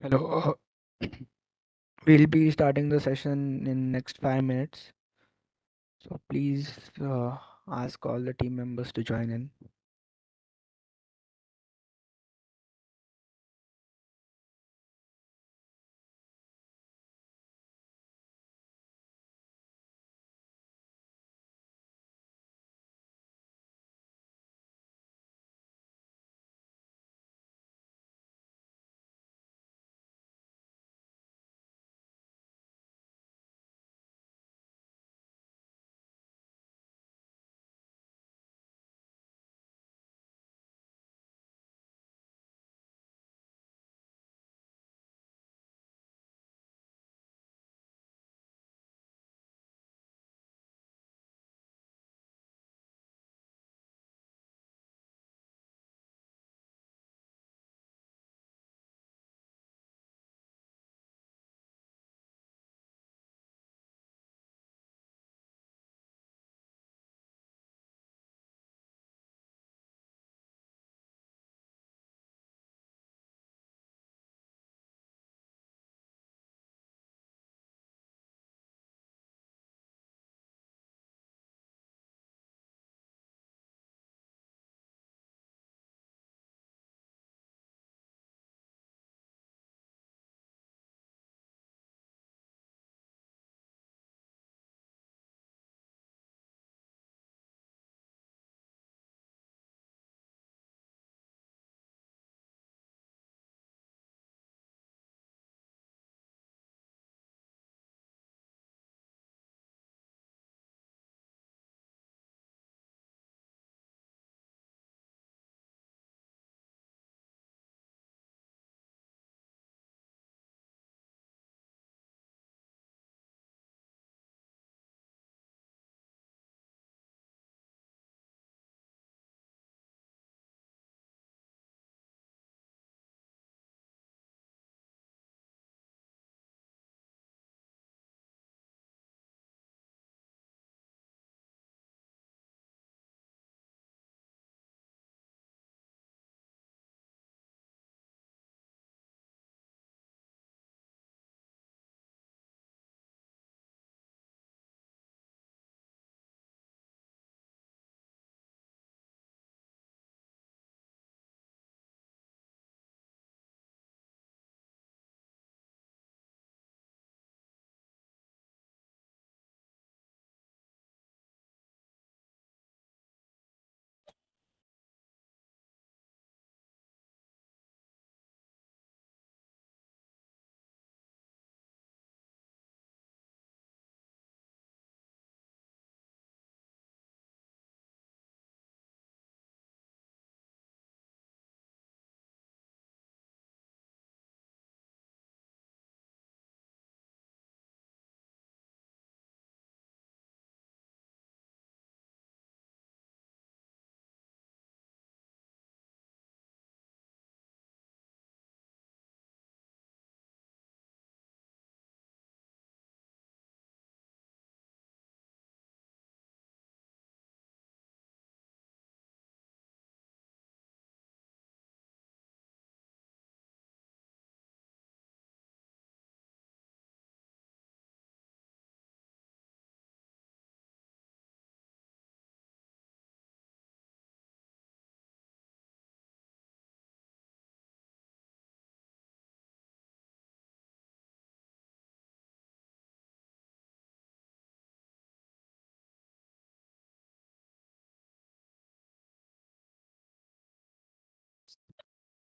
Hello. We'll be starting the session in next 5 minutes. So please ask all the team members to join in.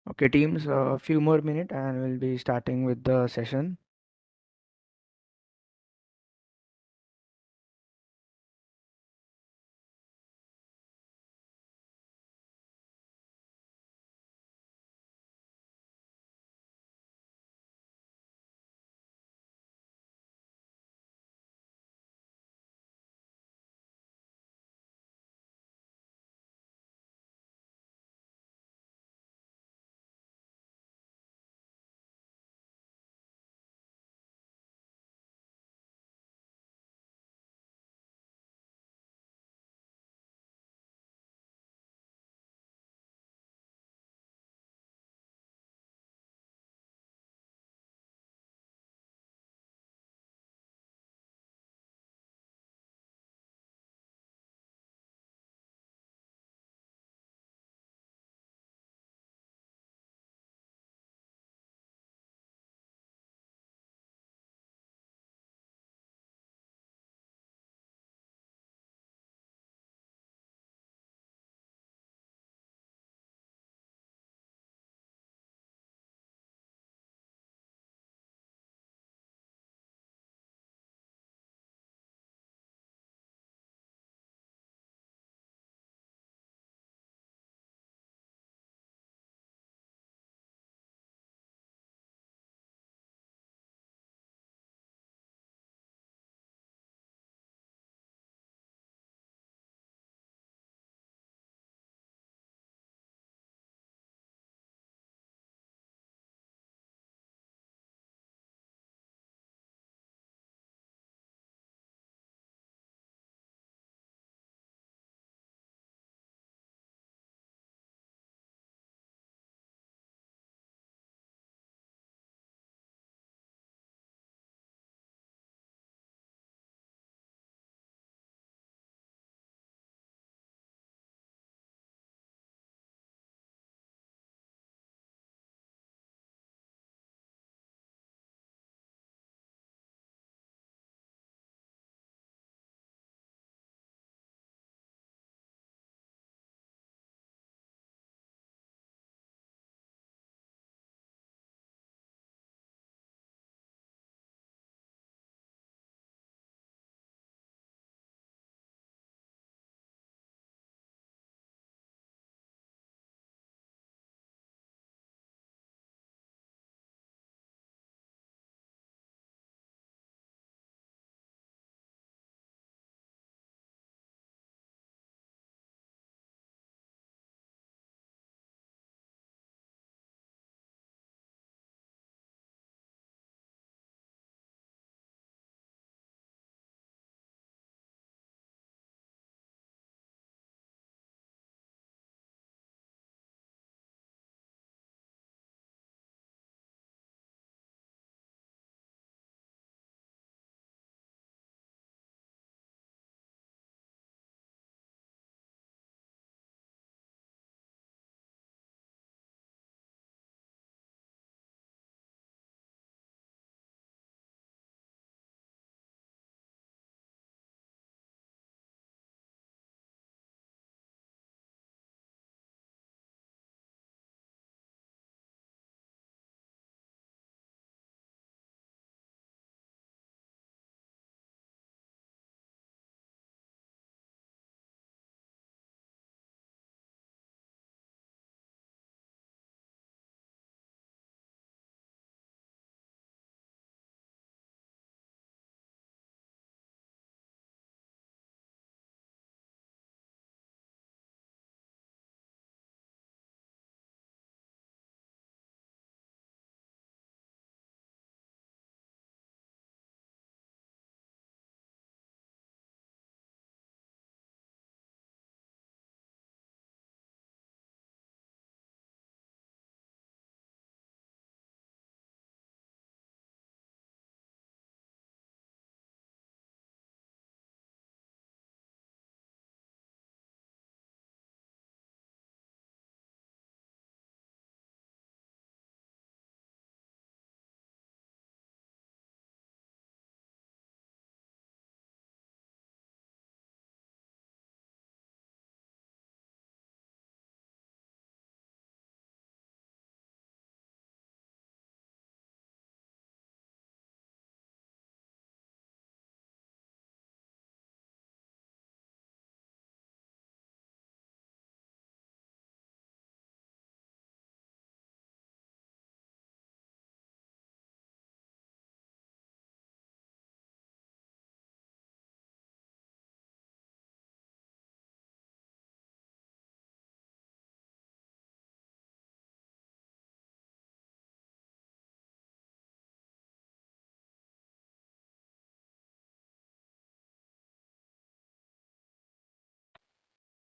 Okay, teams, a few more minutes and we'll be starting with the session.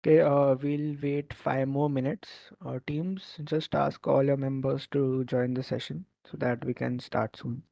Okay, we'll wait 5 more minutes. Teams, just ask all your members to join the session so that we can start soon.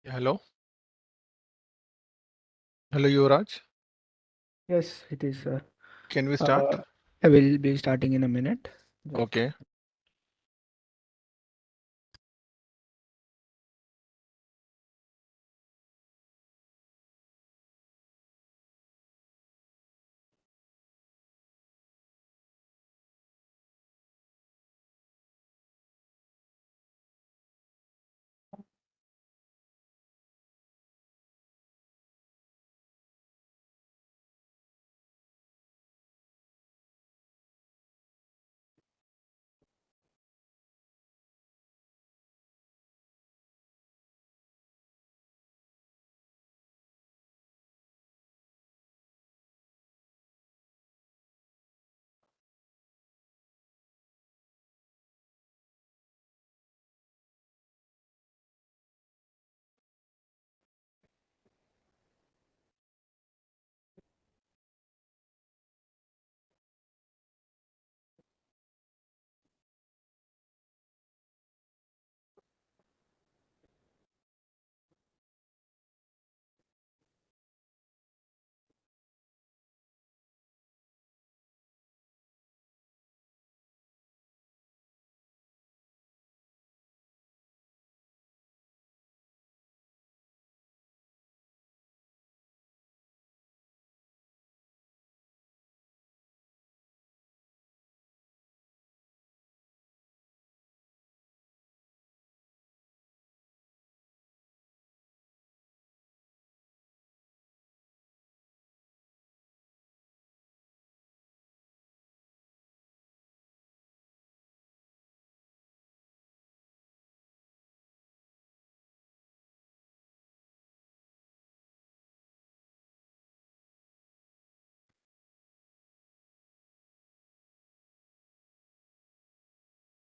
Hello. Hello, Yuvraj. Yes, it is, sir. Can we start? Uh, I will be starting in a minute. Just Okay.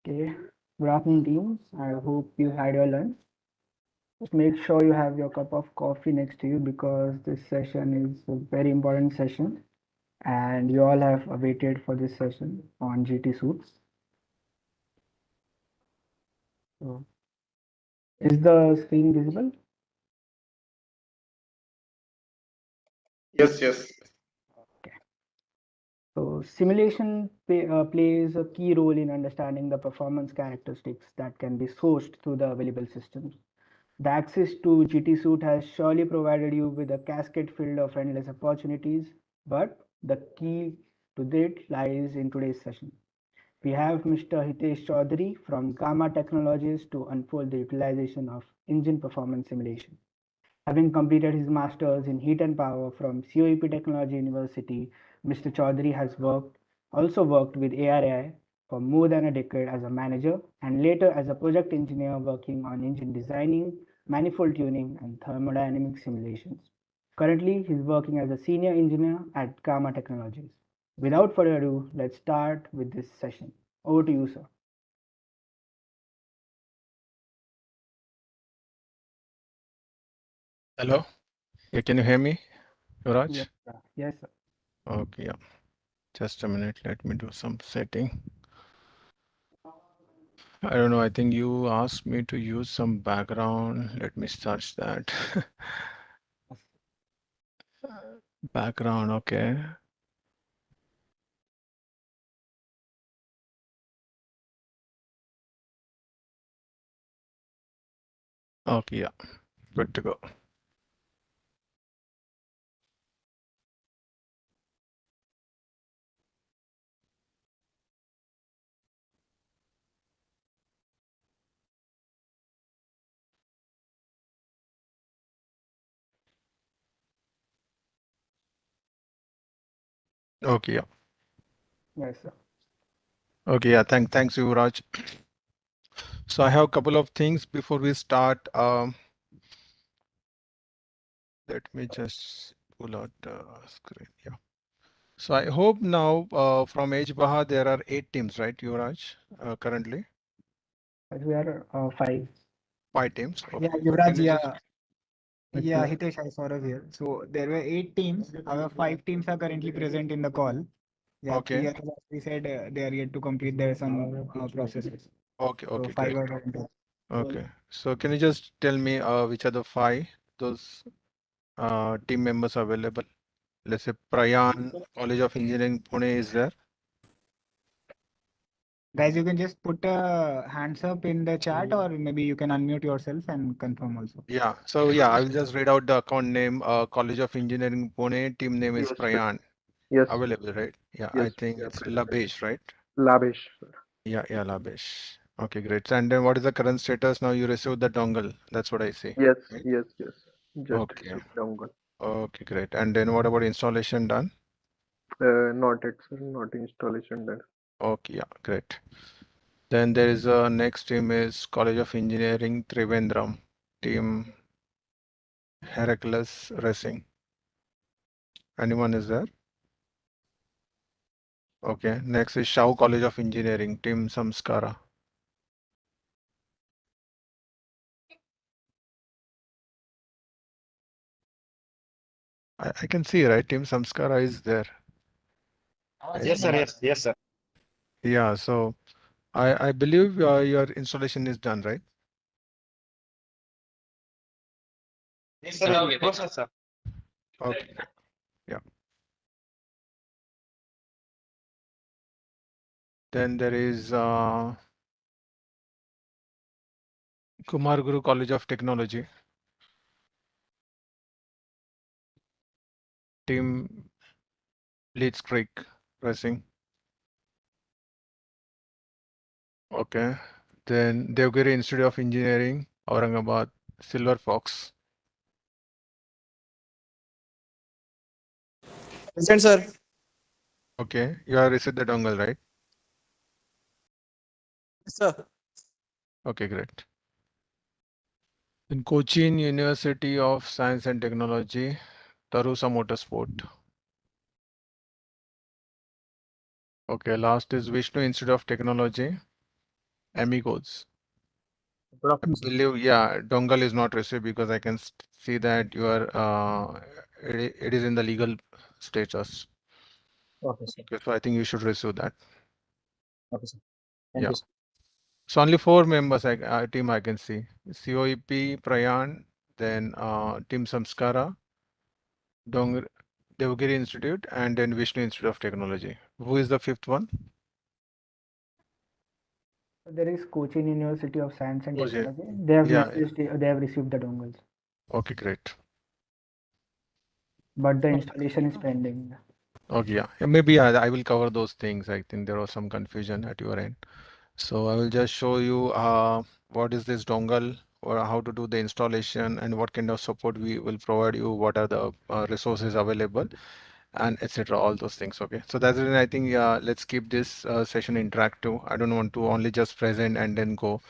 okay. Good afternoon, teams. I hope you had your lunch. Just make sure you have your cup of coffee next to you because this session is a very important session, and you all have waited for this session on GT Suits. So, is the screen visible? Yes, yes. Okay. So, simulation plays a key role in understanding the performance characteristics that can be sourced through the available systems. The access to GT Suite has surely provided you with a cascade filled of endless opportunities, but the key to that lies in today's session. We have Mr. Hitesh Chaudhary from Gamma Technologies to unfold the utilization of engine performance simulation. Having completed his master's in heat and power from COEP Technology University, Mr. Chaudhary has also worked with ARAI for more than a decade as a manager and later as a project engineer working on engine designing, manifold tuning, and thermodynamic simulations. Currently, he's working as a senior engineer at Gamma Technologies. Without further ado, let's start with this session. Over to you, sir. Hello. Yeah, can you hear me, Yes, Yuvraj? sir. Yes, sir. Okay, yeah. Just a minute. Let me do some setting. I don't know. I think you asked me to use some background. Let me search that. Background. Okay. Okay, yeah. Good to go. Okay, yeah. Yes, sir. Okay, yeah. Thanks, Yuvraj. So I have a couple of things before we start. Let me just pull out the screen. Yeah. So I hope now from hBAJA there are 8 teams, right, Yuvraj, currently? We are five. 5 teams. Yeah, Okay. So Yuvraj, can you just, yeah, Hitesh, I saw it here. So there were 8 teams. Our 5 teams are currently present in the call. Yeah, three okay. others, as we said, they are yet to complete their some processes. Okay. So Okay. five Great. are in total. Okay. So can you just tell me which are the five those team members available? Let's say Prayan, College of Engineering, Pune is there. Guys, you can just put a hands up in the chat, or maybe you can unmute yourself and confirm also. Yeah. So yeah, I will just read out the account name. College of Engineering, Pune. Team name is Yes, sir. Prayan. Yes, Available, right? Yeah, I yes, think they are it's present. Labesh, right? Labesh, sir. Yeah, Labesh. Okay, great. And then what is the current status? Now you received the dongle. That's what I see. Yes, Right? yes, yes. Just Okay. received dongle. Okay, great. And then what about installation done? Not yet, sir. Not installation done. Okay, yeah, great. Then there is a next team is College of Engineering, Trivandrum. Team Heracles Racing. Anyone is there? Okay. Next is Shao College of Engineering, Team Samskara. I can see, right? Team Samskara is there. Yes, sir. Yes, sir. Yeah, so I believe your installation is done, right? Yes, sir. Process, sir. Okay, great. Yeah. Then there is Kumar Guru College of Technology, Team Leeds Creek Racing. Okay. Then Devgiri Institute of Engineering, Aurangabad, Silver Fox. Present, sir. Okay. You have received the dongle, right? Yes, sir. Okay, great. In Cochin University of Science and Technology, Tarusa Motorsport. Okay, last is Vishnu Institute of Technology, Amigos. Good I afternoon, sir. believe, yeah, dongle is not received because I can see that you are, it is in the legal status. Okay, sir. Okay, so I think you should receive that. Okay, sir. Thank Yeah. you, sir. So only four members, team I can see. COEP, Prayan, then Team Samskara, Dong Devgiri Institute, and then Vishnu Institute of Technology. Who is the fifth one? There is Cochin University of Science and Cochin. Technology. They have Yeah, they have received the dongles, okay, great. but the installation is pending. Okay, yeah. Maybe I will cover those things. I think there was some confusion at your end. So I will just show you what is this dongle, or how to do the installation, and what kind of support we will provide you, what are the resources available, and etc. All those things. Okay. So that's the reason I think let's keep this session interactive. I don't want to only just present and then go.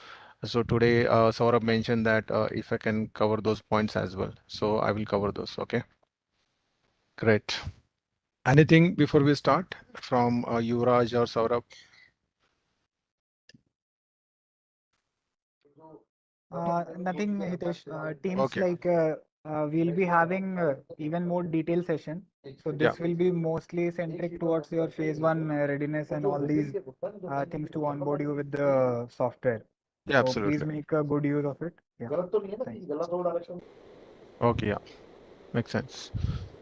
So today Saurabh mentioned that if I can cover those points as well. So I will cover those. Okay. Great. Anything before we start from Yuvraj or Saurabh? Nothing, Hitesh. Teams Okay. like we'll be having even more detailed session. So Yeah. this will be mostly centric towards your phase one readiness and all these things to onboard you with the software. Yeah, So please absolutely. make a good use of it. Yeah. Thanks. Okay. Yeah. Makes sense.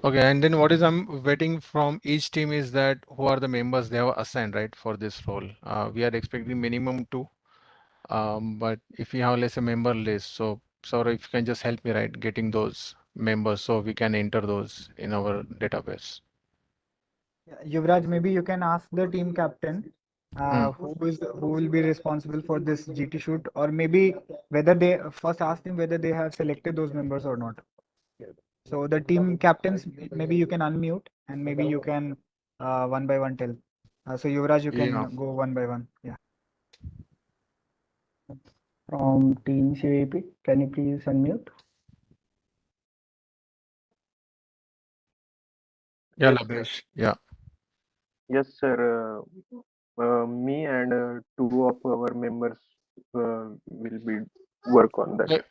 Okay. And then what is I'm waiting from each team is that who are the members they have assigned, right, for this role. We are expecting minimum two. But if we have less a member list, so Saurabh, if you can just help me, right, getting those members so we can enter those in our database. Yeah, Yuvraj, maybe you can ask the team captain who will be responsible for this GT shoot, or maybe whether they first ask them whether they have selected those members or not. So the team captains, maybe you can unmute and maybe you can one by one tell. So Yuvraj, you Yeah. can go one by one. Yeah. From Team CAP, can you please unmute? Yeah, Yes, sir. Labesh. Yeah. Yes, sir. Me and two of our members will be work on that. Yeah.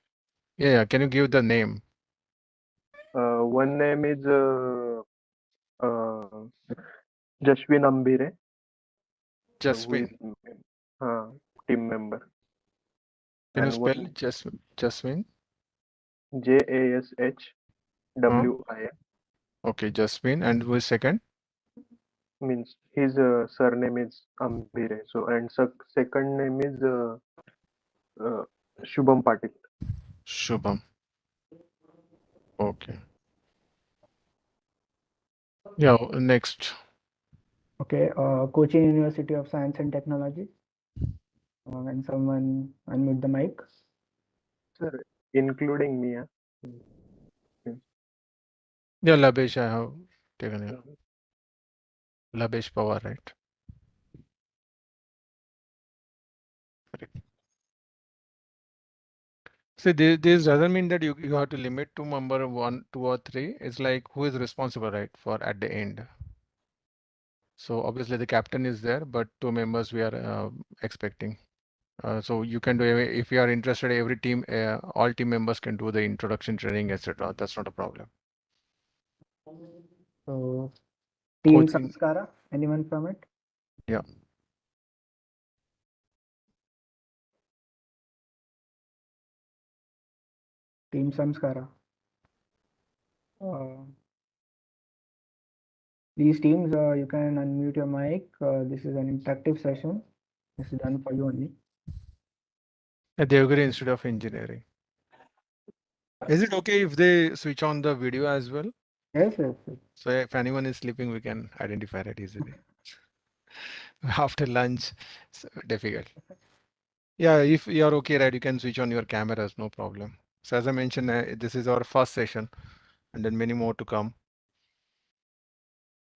Yeah. Can you give the name? One name is Jashwin Ambire, who is Jasmine. team member. Can you And what spell Jasmine? JASHWIN Okay, Jasmine. And who is second? means his surname is Ambire. So and second name is uh, Shubham Patil. Shubham. Okay. Yeah, next. Okay, Cochin University of Science and Technology. When someone unmute the mic. Sir, including me. Yeah, Labesh, I have taken it. Labesh Pawar, right? Correct. See, this doesn't mean that you have to limit to number 1, 2, or 3. It's like who is responsible, right, for at the end. So obviously the captain is there, but 2 members we are expecting. So you can do, if you are interested, every team, all team members can do the introduction training, etc. That's not a problem. So, Team Coaching, Samskara, anyone from it? yeah. Team Samskara. These teams, you can unmute your mic. This is an interactive session. This is done for you only. At Devgiri Institute of Engineering. Is it okay if they switch on the video as well? Yes, yes, yes. So if anyone is sleeping, we can identify it easily. After lunch, it's difficult. Yeah, if you are okay, right, you can switch on your cameras, no problem. So as I mentioned, this is our first session, and then many more to come.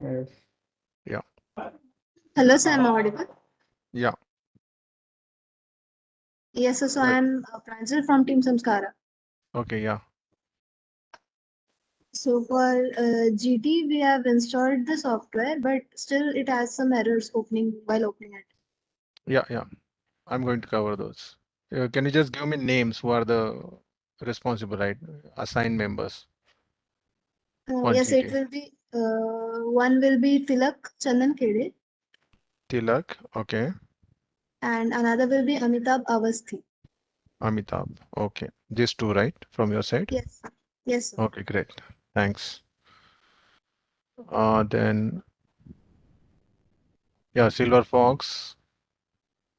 Yes. Yeah. Hello, sir. Am I audible? Yeah. Yes, sir. So Right. I'm Pranjal from Team Samskara. Okay. Yeah. So for GT, we have installed the software, but still it has some errors while opening it. Yeah. Yeah. I'm going to cover those. Can you just give me names who are the responsible, right? Assigned members on Yes, it GT. will be one will be Tilak Chandan Khede Tilak. Okay. and another will be Amitabh Avasthi. Amitabh. Okay. These 2, right? From your side? Yes. Yes, sir. Okay, great. Thanks. Then, yeah, Silver Fox,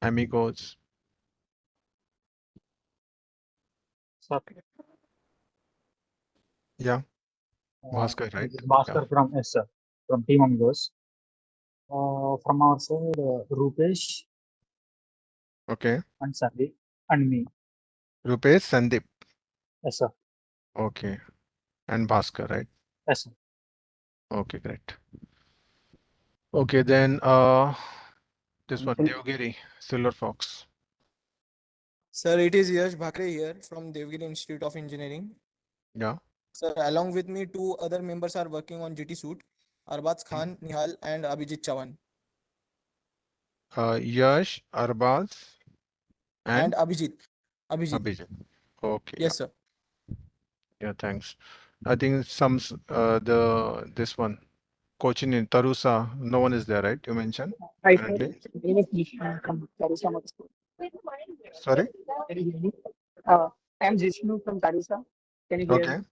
Amigos. Sir, Yeah, Bhaskar, right? this is Bhaskar from yes, sir, from Team Amigos. From our side, Rupesh Okay. and Sandeep and me. Rupesh, Sandeep. Yes, sir. Okay. And Bhaskar, right? Yes, sir. Okay, great. Okay, then this one, Devgiri, Silver Fox. Sir, it is Yash Bhakre here from Devgiri Institute of Engineering. Yeah. Sir, along with me, 2 other members are working on GT suit, Arbaz Khan, Nihal, and Abhijit Chavan. Yash, Arbaz, And and Abhijit. Abhijit. Okay, Yes, sir. yeah, thanks. I think this one, Cochin in Tarusa, no one is there, right? You mentioned Hi, sir. currently. My name is Jishnu from Tarisa Motorsport. Sorry? Can you hear me? I'm Jishnu from Tarisa. Can you hear Okay. me?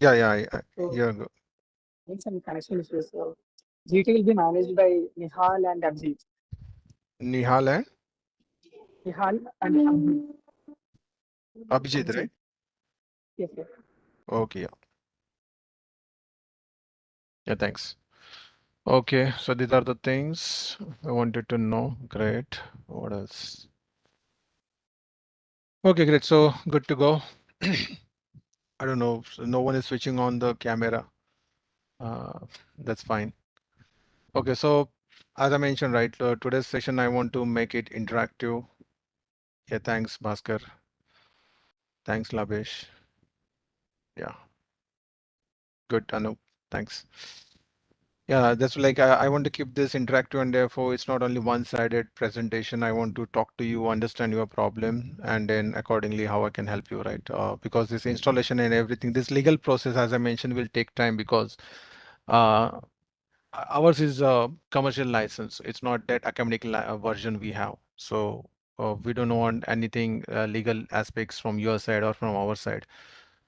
Yeah, yeah, So, yeah. Go. need some connection issues. So, GT will be managed by Nihal and Abhijit. Nihal and Nihal and Abhijit. Abhijit, right? Yes, sir. Okay, yeah. Yeah, thanks. Okay, so these are the things I wanted to know. Great. What else? Okay, great. So good to go. I don't know. So no one is switching on the camera. That's fine. Okay, so as I mentioned, right, today's session, I want to make it interactive. Yeah, thanks, Bhaskar. Thanks, Labesh. Yeah, good, Anup. Thanks. Yeah, that's like I want to keep this interactive, and therefore it's not only one-sided presentation. I want to talk to you, understand your problem, and then accordingly how I can help you, right? Because this installation and everything, this legal process, as I mentioned, will take time because uh, ours is a commercial license. It's not that academic version we have. So we don't want anything legal aspects from your side or from our side.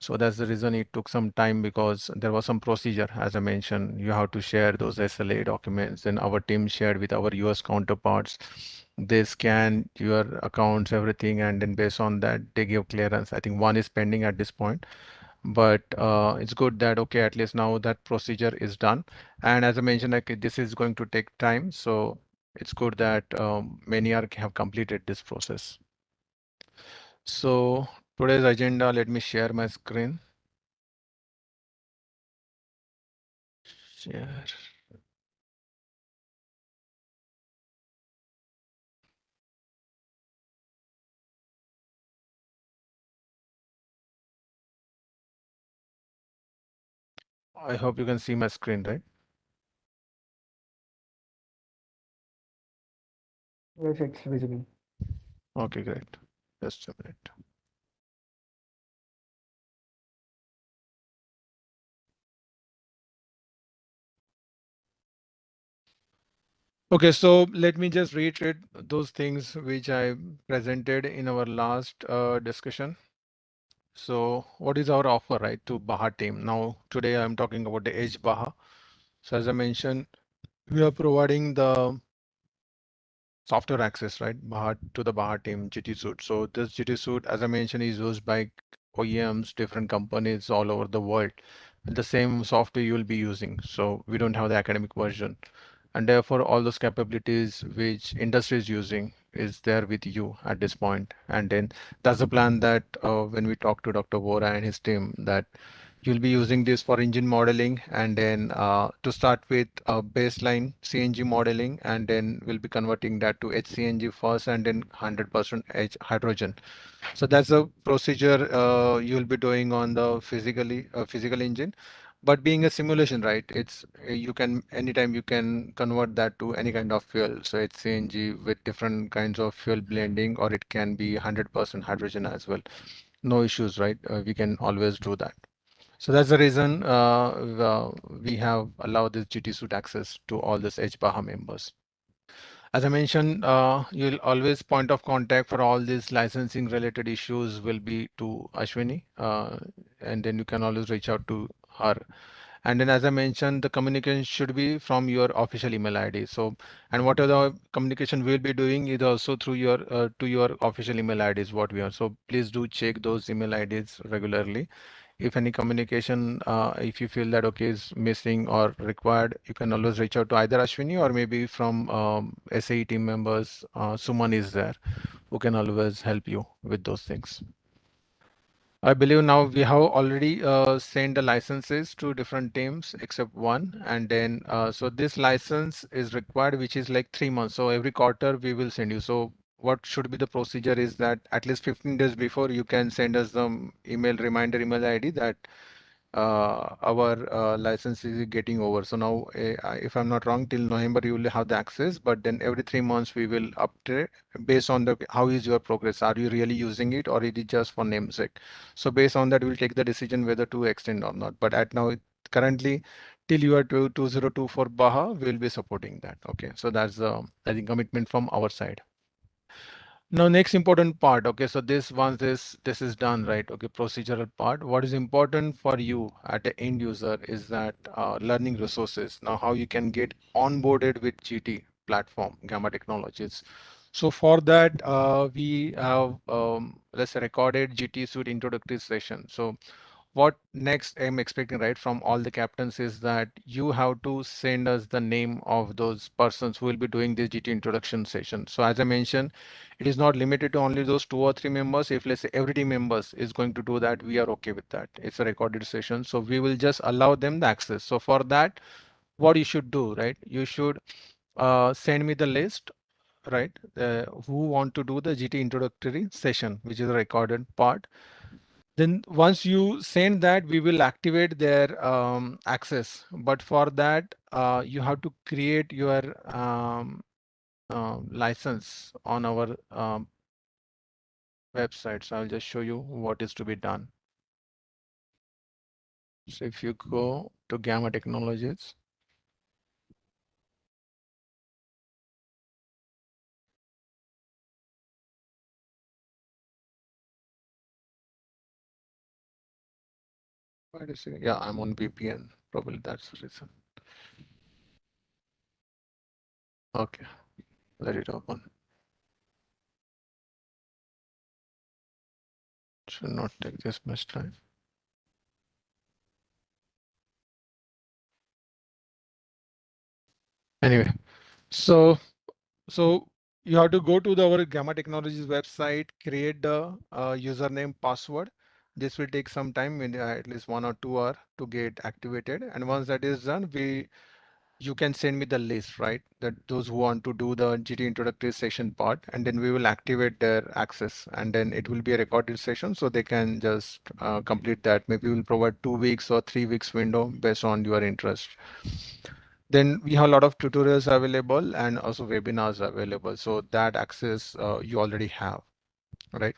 So that's the reason it took some time, because there was some procedure. As I mentioned, you have to share those SLA documents, and our team shared with our US counterparts. They scan your accounts, everything, and then based on that, they give clearance. I think one is pending at this point, but it's good that, okay, at least now that procedure is done. And as I mentioned, like, this is going to take time. So it's good that many have completed this process. So today's agenda, let me share my screen. Share. I hope you can see my screen, right? Yes, it's visible. Okay, great. Just a minute. Okay, so let me just reiterate those things which I presented in our last discussion. So what is our offer, right, to BAJA team? Now, today I'm talking about the hBAJA. So as I mentioned, we are providing the software access, right, BAJA to the BAJA team GT suite. So this GT suite, as I mentioned, is used by OEMs, different companies all over the world. The same software you will be using. So we don't have the academic version. And therefore, all those capabilities which industry is using is there with you at this point. And then that's the plan that when we talk to Dr. Vora and his team, that you'll be using this for engine modeling, and then to start with baseline CNG modeling, and then we'll be converting that to HCNG first, and then 100% hydrogen. So that's the procedure you'll be doing on the physical engine. But being a simulation, right? It's you can anytime you can convert that to any kind of fuel. So it's CNG with different kinds of fuel blending, or it can be 100% hydrogen as well. No issues, right? We can always do that. So that's the reason we have allowed this GT suite access to all this hBAJA members. As I mentioned, you'll always point of contact for all these licensing related issues will be to Ashwini, and then you can always reach out to her. And then, as I mentioned, the communication should be from your official email ID. So, and whatever the communication we'll be doing is also through your to your official email IDs what we are. So please do check those email IDs regularly. If any communication, if you feel that okay is missing or required, you can always reach out to either Ashwini or maybe from SAE team members. Suman is there who can always help you with those things. I believe now we have already sent the licenses to different teams except one, and then so this license is required, which is like 3 months. So every quarter we will send you. So what should be the procedure is that at least 15 days before you can send us the email reminder email ID that our license is getting over. So now, if I'm not wrong, till November you will have the access, but then every 3 months we will update based on the how is your progress. Are you really using it, or it is just for namesake? So based on that, we'll take the decision whether to extend or not. But at now, currently, till you are to 2024 BAJA, we'll be supporting that. Okay, so that's the I think commitment from our side. Now, next important part. Okay, so once this is done, right? Okay, procedural part. What is important for you at the end user is that learning resources. Now, how you can get onboarded with GT platform, Gamma Technologies. So for that, we have let's say recorded GT Suite introductory session. So what next I'm expecting, right, from all the captains is that you have to send us the name of those persons who will be doing this GT introduction session. So as I mentioned, it is not limited to only those 2 or 3 members. If let's say every team members is going to do that, we are okay with that. It's a recorded session. So we will just allow them the access. So for that, what you should do, right? You should send me the list, right? Who want to do the GT introductory session, which is a recorded part. Then once you send that, we will activate their access. But for that, you have to create your license on our website. So I'll just show you what is to be done. So if you go to Gamma Technologies, Wait a second. Yeah, I'm on VPN. Probably that's the reason. Okay, let it open. Should not take this much time. Anyway, so you have to go to our Gamma Technologies website, create the username password. This will take some time, in at least 1 or 2 hours to get activated. And once that is done, you can send me the list, right? That those who want to do the GT introductory session part, and then we will activate their access, and then it will be a recorded session, so they can just complete that. Maybe we'll provide 2 weeks or 3 weeks window based on your interest. Then we have a lot of tutorials available and also webinars available. So that access you already have, right?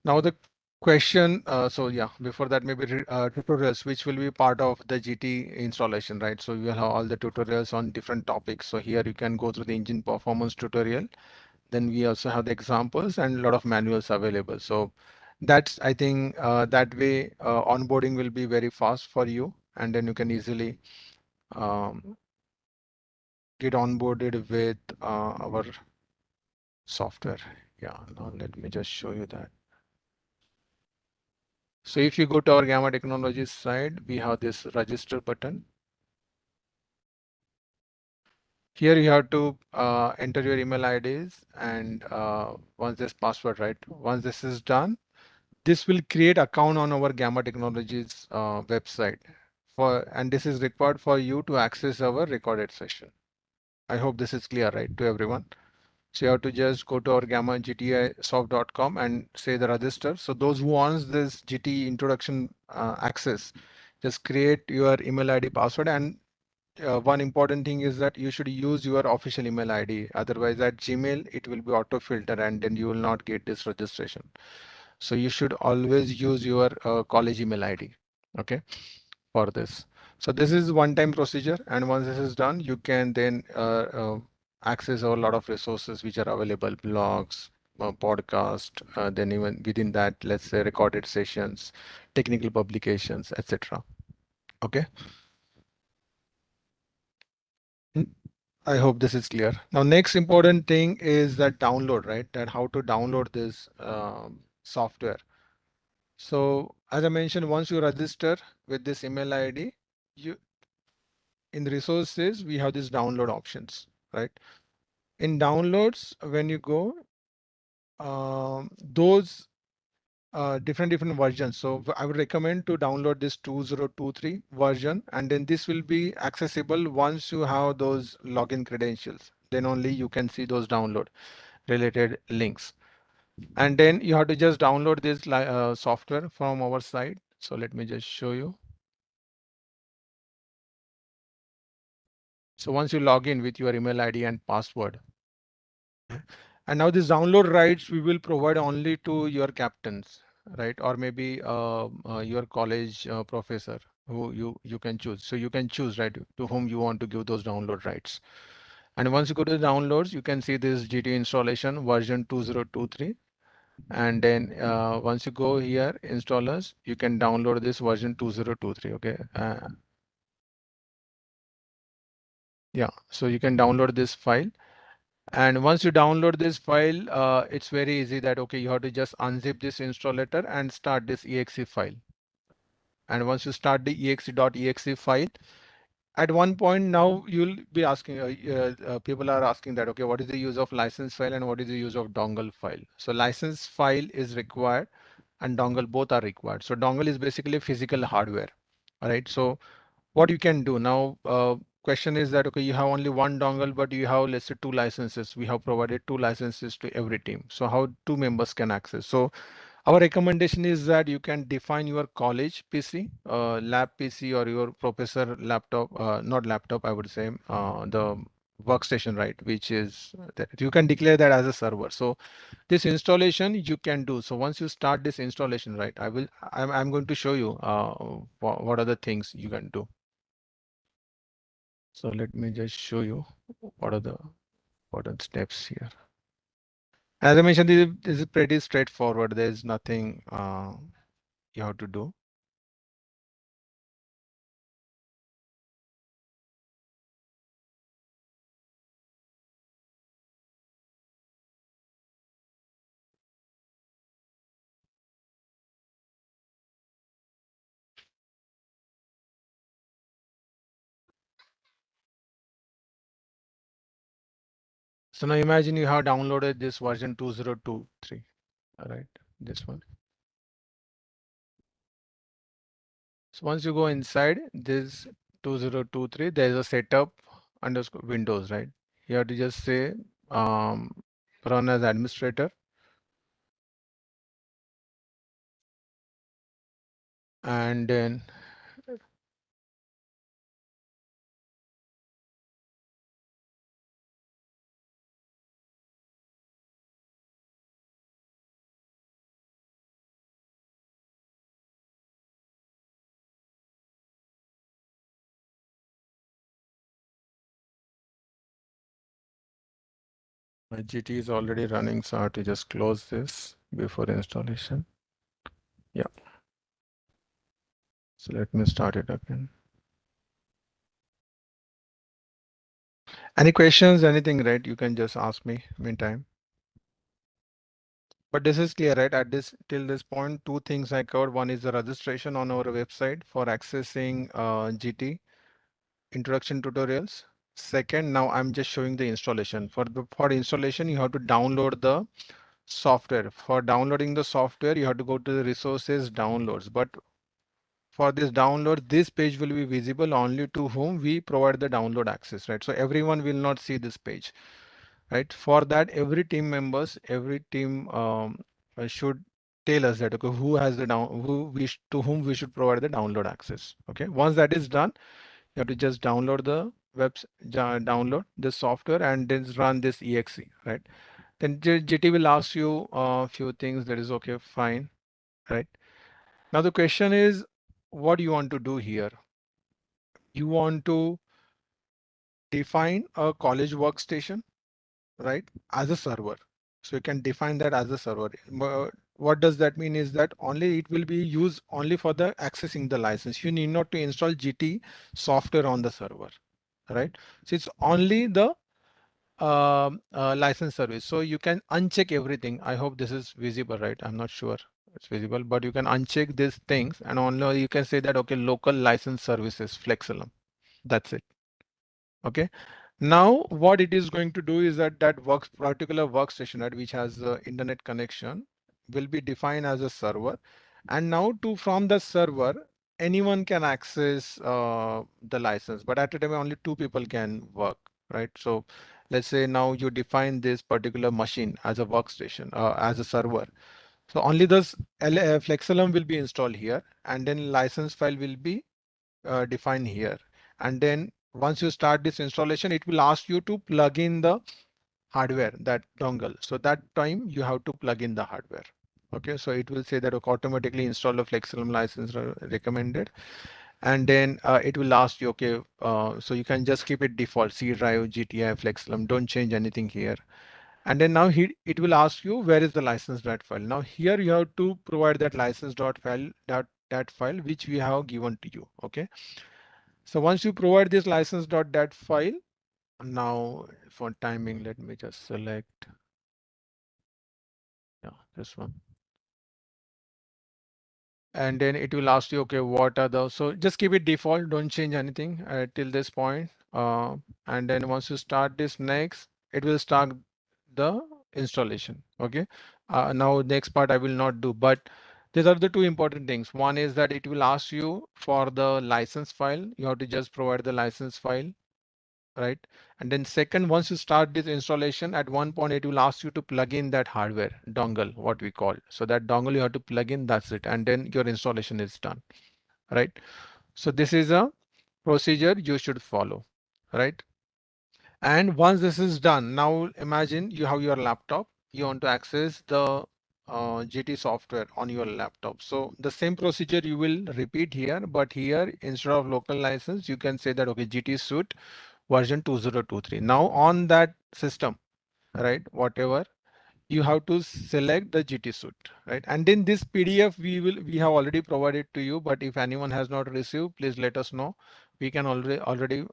Now the question, so yeah, before that maybe tutorials, which will be part of the GT installation, right? So you will have all the tutorials on different topics. So here you can go through the engine performance tutorial. Then we also have the examples and a lot of manuals available. So that's, I think that way onboarding will be very fast for you, and then you can easily get onboarded with our software. Yeah, now let me just show you that. So if you go to our Gamma Technologies side, we have this register button. Here you have to enter your email IDs, and once this password, right? Once this is done, this will create account on our Gamma Technologies website. And this is required for you to access our recorded session. I hope this is clear, right, to everyone. So you have to just go to our GTIsoft.com and say the register. So those who wants this GT introduction access, just create your email ID password. And one important thing is that you should use your official email ID. Otherwise at Gmail, it will be auto filter and then you will not get this registration. So you should always use your college email ID. Okay, for this. So this is one-time procedure, and once this is done, you can then access a lot of resources which are available, blogs, podcast, then even within that, let's say recorded sessions, technical publications, etc. Okay. I hope this is clear. Now, next important thing is that download, right? That how to download this software. So as I mentioned, once you register with this email ID, you in the resources, we have these download options, right? In downloads, when you go, those different versions. So I would recommend to download this 2023 version, and then this will be accessible once you have those login credentials. Then only you can see those download related links. And then you have to just download this software from our site. So let me just show you. So once you log in with your email ID and password, and now these download rights we will provide only to your captains, right? Or maybe your college professor who you can choose. So you can choose, right, to whom you want to give those download rights. And once you go to the downloads, you can see this GT installation version 2023. And then once you go here, installers, you can download this version 2023. Okay. Yeah, so you can download this file. And once you download this file, it's very easy that, okay, you have to just unzip this installer and start this exe file. And once you start the exe.exe file, at one point now you'll be asking, people are asking that, okay, what is the use of license file and what is the use of dongle file? So license file is required and dongle both are required. So dongle is basically physical hardware. All right. So what you can do now, question is that, okay, you have only one dongle, but you have, let's say, 2 licenses. We have provided 2 licenses to every team. So how 2 members can access? So our recommendation is that you can define your college PC, lab PC, or your professor laptop, not laptop, I would say, the workstation, right? Which is that you can declare that as a server. So this installation you can do. So once you start this installation, right, I'm going to show you what are the things you can do. So let me just show you what are the important steps here. As I mentioned, this is pretty straightforward. There is nothing you have to do. So now imagine you have downloaded this version 2023, all right, this one. So once you go inside this 2023, there is a setup underscore Windows, right? You have to just say run as administrator, and then my GT is already running, so I have to just close this before installation. Yeah. So let me start it again. Any questions, anything, right? You can just ask me meantime. But this is clear, right? At this till this point, two things I covered. One is the registration on our website for accessing GT introduction tutorials. Second, now I'm just showing the installation. For installation, you have to download the software. For downloading the software, you have to go to the resources downloads. But for this download, this page will be visible only to whom we provide the download access, right? So everyone will not see this page, right? For that, every team members, every team should tell us that, okay, who has the to whom we should provide the download access. Okay, once that is done, you have to just download the download the software and then run this exe, right? Then GT will ask you a few things. That is okay, fine, right? Now the question is, what do you want to do here? You want to define a college workstation, right, as a server. So you can define that as a server. What does that mean is that only it will be used only for the accessing the license. You need not to install GT software on the server, right? So it's only the license service. So you can uncheck everything. I hope this is visible, right? I'm not sure it's visible, but you can uncheck these things and only you can say that, okay, local license services, Flexalum. That's it. Okay. Now what it is going to do is that particular workstation, right, which has the internet connection, will be defined as a server. And now from the server, anyone can access the license, but at a time only two people can work, right? So let's say now you define this particular machine as a workstation, as a server. So only this Flexalum will be installed here, and then license file will be defined here. And then once you start this installation, it will ask you to plug in the hardware, that dongle. So that time you have to plug in the hardware. Okay, so it will say that automatically install a Flexalum license recommended. And then it will ask you, okay, so you can just keep it default, C drive, GTI, Flexalum, don't change anything here. And then now it will ask you where is the license.file. Now here you have to provide that license.file, that file which we have given to you. Okay. So once you provide this license.dat file, now for timing, let me just select, yeah, this one. And then it will ask you, okay, what are those? So just keep it default, don't change anything till this point. And then once you start this next, it will start the installation. Okay. Now next part I will not do, but these are the two important things. One is that it will ask you for the license file. You have to just provide the license file, right? And then second, once you start this installation, at one point it will ask you to plug in that hardware dongle, what we call. So that dongle you have to plug in, that's it. And then your installation is done, right? So this is a procedure you should follow, right? And once this is done, now imagine you have your laptop, you want to access the GT software on your laptop. So the same procedure you will repeat here, but here instead of local license, you can say that, okay, GT suite version 2023. Now on that system, right, whatever, you have to select the GT suite, right? And then this PDF we have already provided to you, but if anyone has not received, please let us know. We can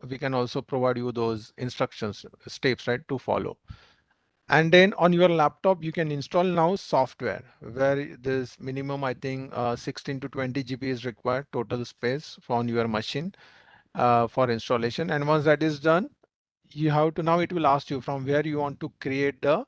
we can also provide you those instructions, steps, right, to follow. And then on your laptop, you can install now software where this minimum, I think 16 to 20 GB is required total space on your machine for installation. And once that is done, you have to, now it will ask you from where you want to create the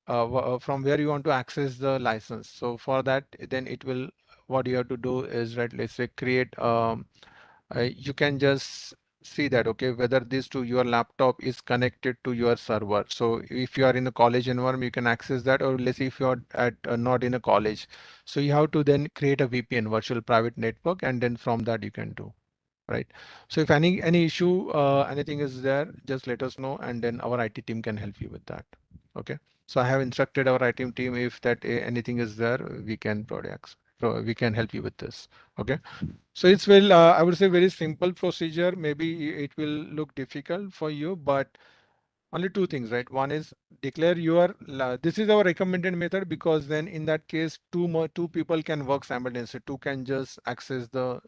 from where you want to access the license. So for that, then it will, what you have to do is, right, let's say create, you can just see that, okay, whether this to your laptop is connected to your server. So if you are in a college environment, you can access that, or let's say if you are at not in a college, so you have to then create a VPN, virtual private network, and then from that you can do. Right. So if any issue, anything is there, just let us know, and then our IT team can help you with that. Okay. So I have instructed our IT team, if that anything is there, we can we can help you with this. Okay. So it's well, I would say very simple procedure. Maybe it will look difficult for you, but only two things, right? One is declare your, this is our recommended method, because then in that case, two people can work simultaneously. Two can just access the,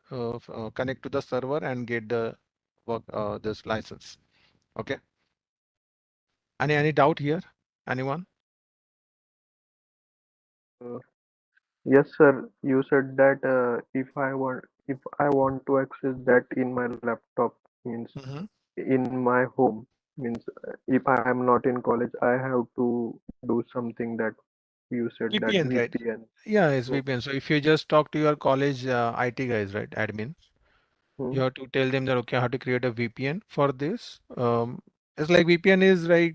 connect to the server and get the work, this license. Okay. Any doubt here? Anyone? Uh, yes, sir. You said that if I want to access that in my laptop, means Mhm. in my home, means if I am not in college, I have to do something that you said, that VPN, right? VPN. Yeah, it's So, VPN. So if you just talk to your college IT guys, right, admin, hmm, you have to tell them that, okay, how to create a VPN for this. It's like VPN is, right,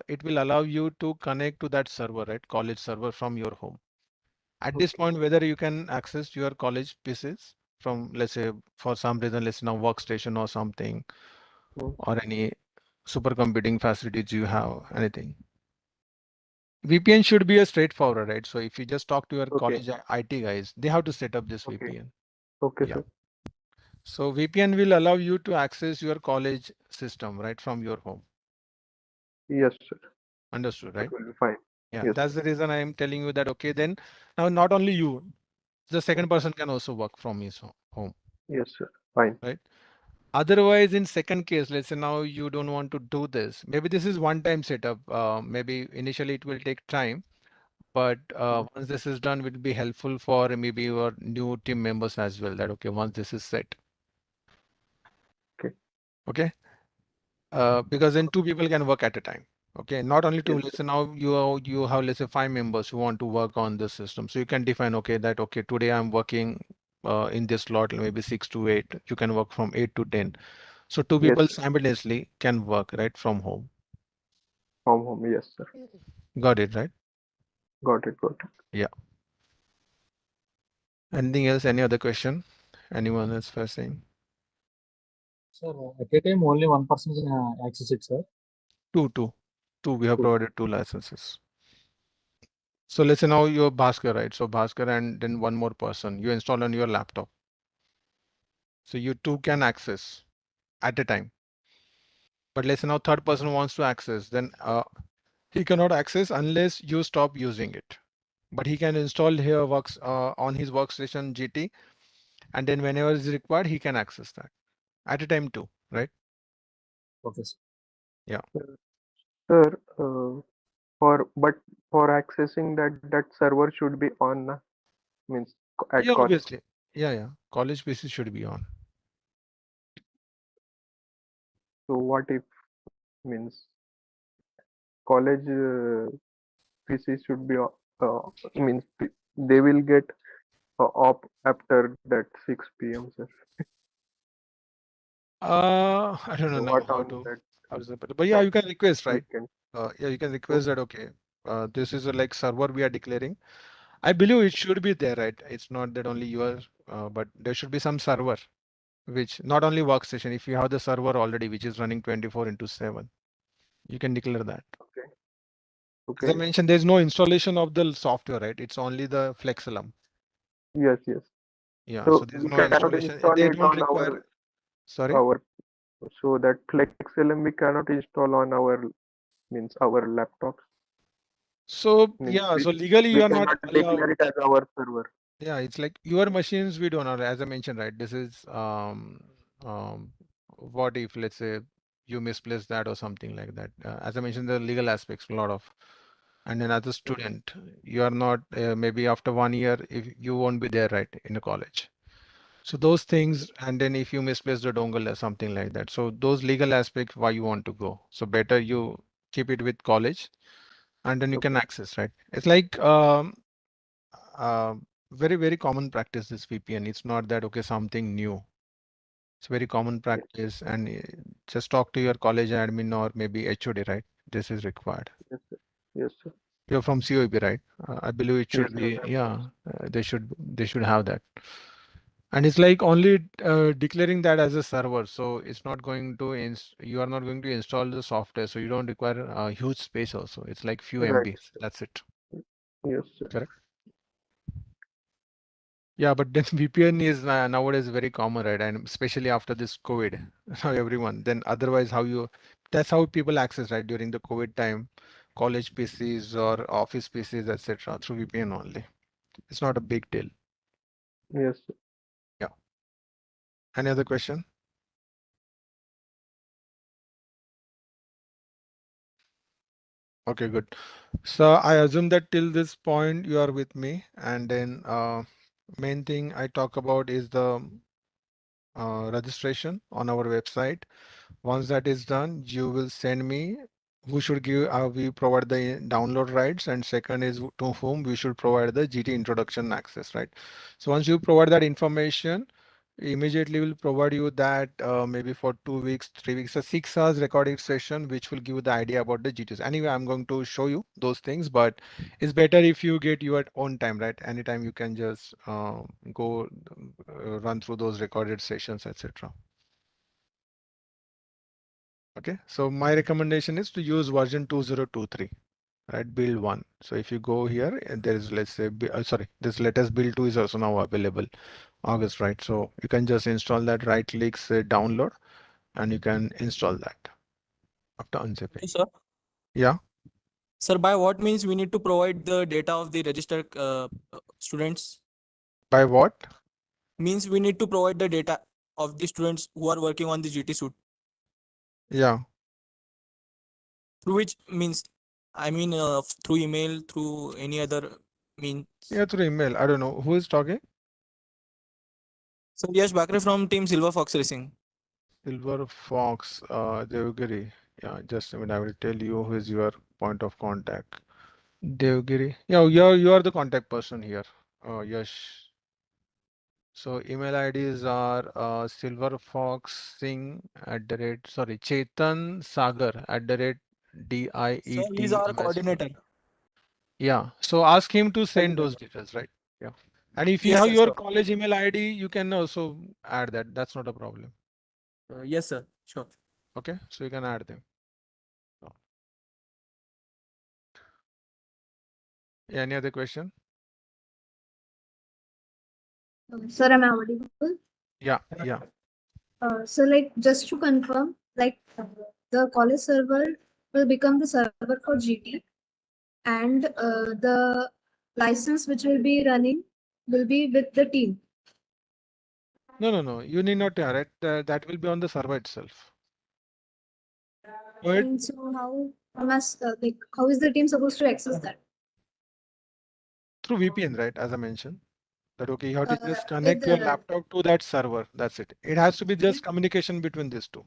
it will allow you to connect to that server, right, college server from your home. At this okay, point, whether you can access your college PCs from, let's say, for some reason, let's say now workstation or something, hmm, or any supercomputing facilities you have, anything. VPN should be a straightforward, right? So if you just talk to your okay, college IT guys, they have to set up this okay, VPN. okay, Yeah. sir. So VPN will allow you to access your college system, right, from your home. Yes, sir. Understood, That right? will be fine. Yeah, Yes, that's sir. the reason I am telling you that, okay, then now not only you, the second person can also work from his home, Yes, sir. Fine. right? Otherwise, in second case, let's say now you don't want to do this. Maybe this is one-time setup. Maybe initially it will take time, but Hmm, once this is done, it will be helpful for maybe your new team members as well. That, okay, once this is set, okay. okay, because then two people can work at a time. Okay, not only two. Yes, Let's sir. say now you have, let's say, 5 members who want to work on this system. So you can define, okay, that, okay, today I'm working in this slot, maybe 6 to 8. You can work from 8 to 10. So two Yes, people sir. simultaneously can work, right, from home. From home. Yes, sir. Got it, right? Got it. Got it. Yeah. Anything else? Any other question? Anyone else first saying? Sir, at a time only one person can access it, sir. Two. We have Two. provided 2 licenses. So let's say now you're Bhaskar, right? So Bhaskar and then one more person you install on your laptop. So you two can access at a time. But let's say now third person wants to access, then he cannot access unless you stop using it. But he can install here works on his workstation GT, and then whenever is required, he can access that at a time too, right? Okay, sir. Yeah. Sir, for accessing that server should be on, means at Yeah, college. obviously. Yeah. College PC should be on. So what if, means college PC should be means they will get off after that 6 p.m. sir. I don't know So now what on that how to say, but yeah, that you can request, right? weekend? Yeah, you can So, request that, okay, this is a like server we are declaring. I believe it should be there, right? It's not that only your, but there should be some server, which not only workstation. If you have the server already, which is running 24/7, you can declare that. okay, As I okay, mentioned, there's no installation of the software, right? It's only the Flexalum. yes, yes. Yeah, so So there's we no cannot installation. install They it don't on require. Sorry. our so that FlexLM we cannot install on our, means our laptops. So Means yeah, so legally we you are not cannot allowed. declare it as our server. Yeah, it's like your machines we don't know. As I mentioned, right? This is what if, let's say, you misplace that or something like that. As I mentioned, the legal aspects, a lot of. And then as a student, you are not maybe after 1 year, if you won't be there, right, in a college. So those things, and then if you misplace the dongle or something like that. So those legal aspects why you want to go. So better you keep it with college and then you can access, right? It's like uh, very common practice, this VPN. It's not that okay, something new. It's very common practice, and just talk to your college admin or maybe HOD, right? This is required. Yes, sir. Yes, sir. You're from COEP, right? I believe it Yes, should sir. be, yeah, they should have that. And it's like only declaring that as a server. So it's not going to, you are not going to install the software. So you don't require a huge space also. It's like few Right. MBs. That's it. Yes, sir. Correct. Yeah, but then VPN is nowadays very common, right? And especially after this COVID, now everyone, then otherwise that's how people access, right? During the COVID time, college PCs or office PCs, etc. through VPN only. It's not a big deal. Yes, sir. Yeah. Any other question? Okay, good. So I assume that till this point you are with me, and then main thing I talk about is the registration on our website. Once that is done, you will send me who should give, we provide the download rights, and second is to whom we should provide the GT introduction access, right? So once you provide that information, immediately will provide you that maybe for 2 weeks, 3 weeks, a 6 hours recording session, which will give you the idea about the GTs. Anyway, I'm going to show you those things, but it's better if you get your own time, right? Anytime you can just go run through those recorded sessions, etc. Okay, so my recommendation is to use version 2023, right? Build 1. So if you go here, and there is, let's say, sorry, this latest build 2 is also now available, August, right? So you can just install that, right click, say download, and you can install that after unzipping. Yes, sir. Yeah. Sir, by what means we need to provide the data of the registered students? By what? Means we need to provide the data of the students who are working on the GT suite. Yeah. Through which means, I mean, through email, through any other means. Yeah, through email. I don't know who is talking. So yes, Bakre from team Silver Fox Racing. Silver Fox, Devgiri. Yeah, just a minute. I will tell you who is your point of contact. Devgiri. Yeah, you are the contact person here. Yes. So email IDs are silverfoxsing sorry, Chetan Sagar Sir, he's our DIETMS. coordinator. Yeah. So ask him to send those details, right? Yeah. And if you Yes, have sir, your sure. college email ID, you can also add that. That's not a problem. Yes, sir, sure. Okay. So you can add them. Any other question? Sir, am I audible? Yeah. Yeah. So like just to confirm, like the college server will become the server for GT, and the license which will be running will be with the team. No. You need not add it. That will be on the server itself. But And so how is the team supposed to access that? through VPN, right? As I mentioned. That okay, you have to just With connect your the laptop to that server. That's it. It has to be just communication between these two.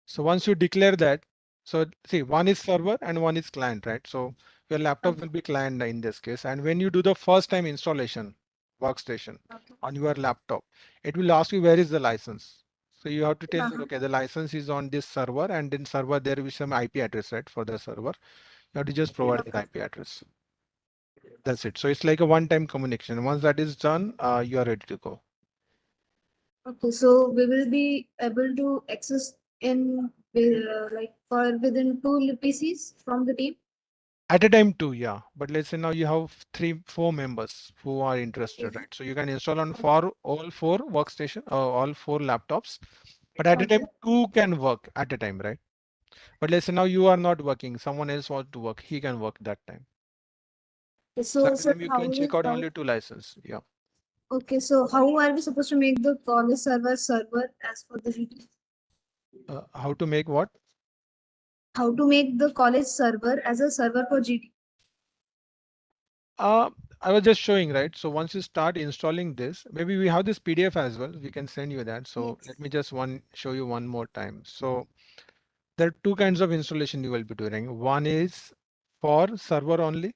So once you declare that, so see, one is server and one is client, right? So your laptop will be client in this case. And when you do the first time installation workstation on your laptop, it will ask you where is the license. So you have to tell that, okay, the license is on this server, and in server there will be some IP address, right? For the server, you have to just provide the IP address. That's it. So it's like a one-time communication. Once that is done, you are ready to go. Okay, so we will be able to access in like for within 2 PCs from the team. At a time too, yeah. But let's say now you have 3-4 members who are interested, right? So you can install on for all 4 workstation or all 4 laptops. But at a time, 2 can work at a time, right? But let's say now you are not working, someone else wants to work, he can work that time. So So, at a time you can check out only 2 license. Yeah. okay, so how are we supposed to make the college server as for the GT? How to make what? How to make the college server as a server for GT? I was just showing, right? So once you start installing this, maybe we have this PDF as well. We can send you that. So Yes. let me just show you one more time. So there are two kinds of installation you will be doing. One is for server only,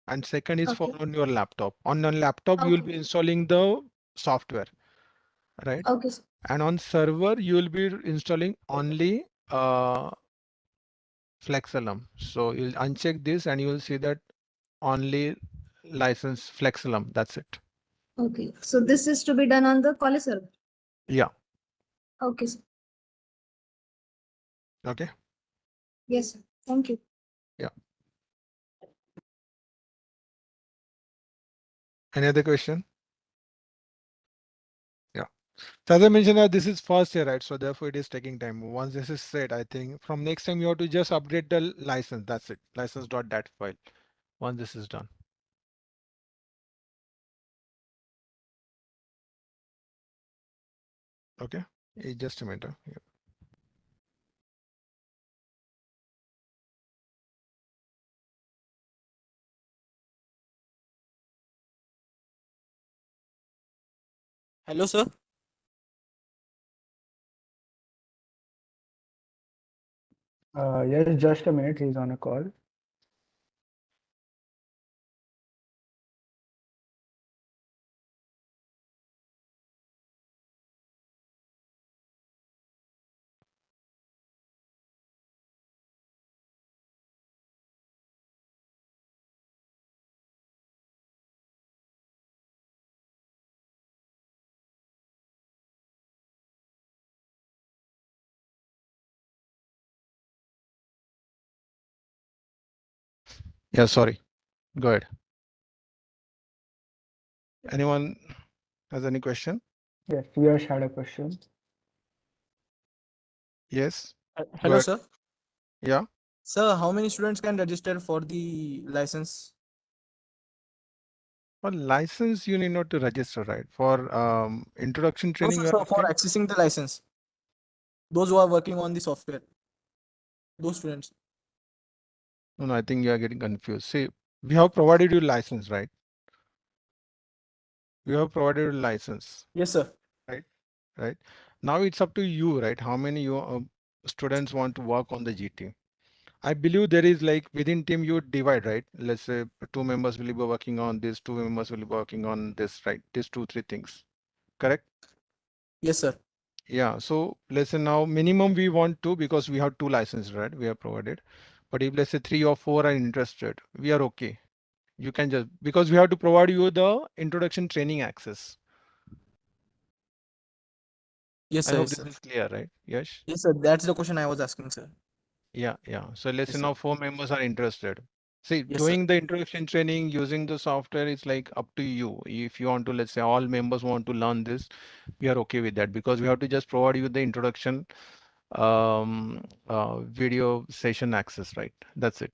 and second is for Okay. on your laptop. On your laptop, you will Okay. be installing the software, right? Okay, sir. And on server, you will be installing only Flexalum. So you'll uncheck this and you will see that only license Flexalum. That's it. Okay. So this is to be done on the college server. Yeah. Okay, sir. Okay. Yes, sir. Thank you. Yeah. Any other question? Yeah. So as I mentioned, this is first year, right? So therefore it is taking time. Once this is set, I think from next time you have to just update the license. That's it. License.dat file. Once this is done. Okay. Just a minute. Yeah. Hello, sir. Yes, just a minute. He's on a call. Yeah. Sorry. Go ahead. Anyone has any question? Yes, Yash had a question. Yes. Go Hello, ahead. sir. Yeah. Sir, how many students can register for the license? For license, you need not to register, right? For introduction No, training, sir, you are sir, for asking? accessing the license. Those who are working on the software. Those students. No, no, I think you are getting confused. See, we have provided you license, right? We have provided you license, Yes, sir. right? Now it's up to you, right? How many students want to work on the GT? I believe there is like within team you divide, right? Let's say 2 members will be working on this, 2 members will be working on this, right? These 2, 3 things, correct? Yes, sir. Yeah. So let's say now minimum we want to, because we have 2 licenses, right? We have provided. But if let's say 3 or 4 are interested, we are okay. You can just, because we have to provide you the introduction training access. Yes, I sir. hope Yes, this sir. is clear, right? Yes. Yes, sir. That's the question I was asking, sir. Yeah, yeah. So let's Yes, say sir. now 4 members are interested. See, Yes, sir. doing the introduction training using the software is like up to you. If you want to, let's say all members want to learn this, we are okay with that, because we have to just provide you the introduction video session access, right? That's it.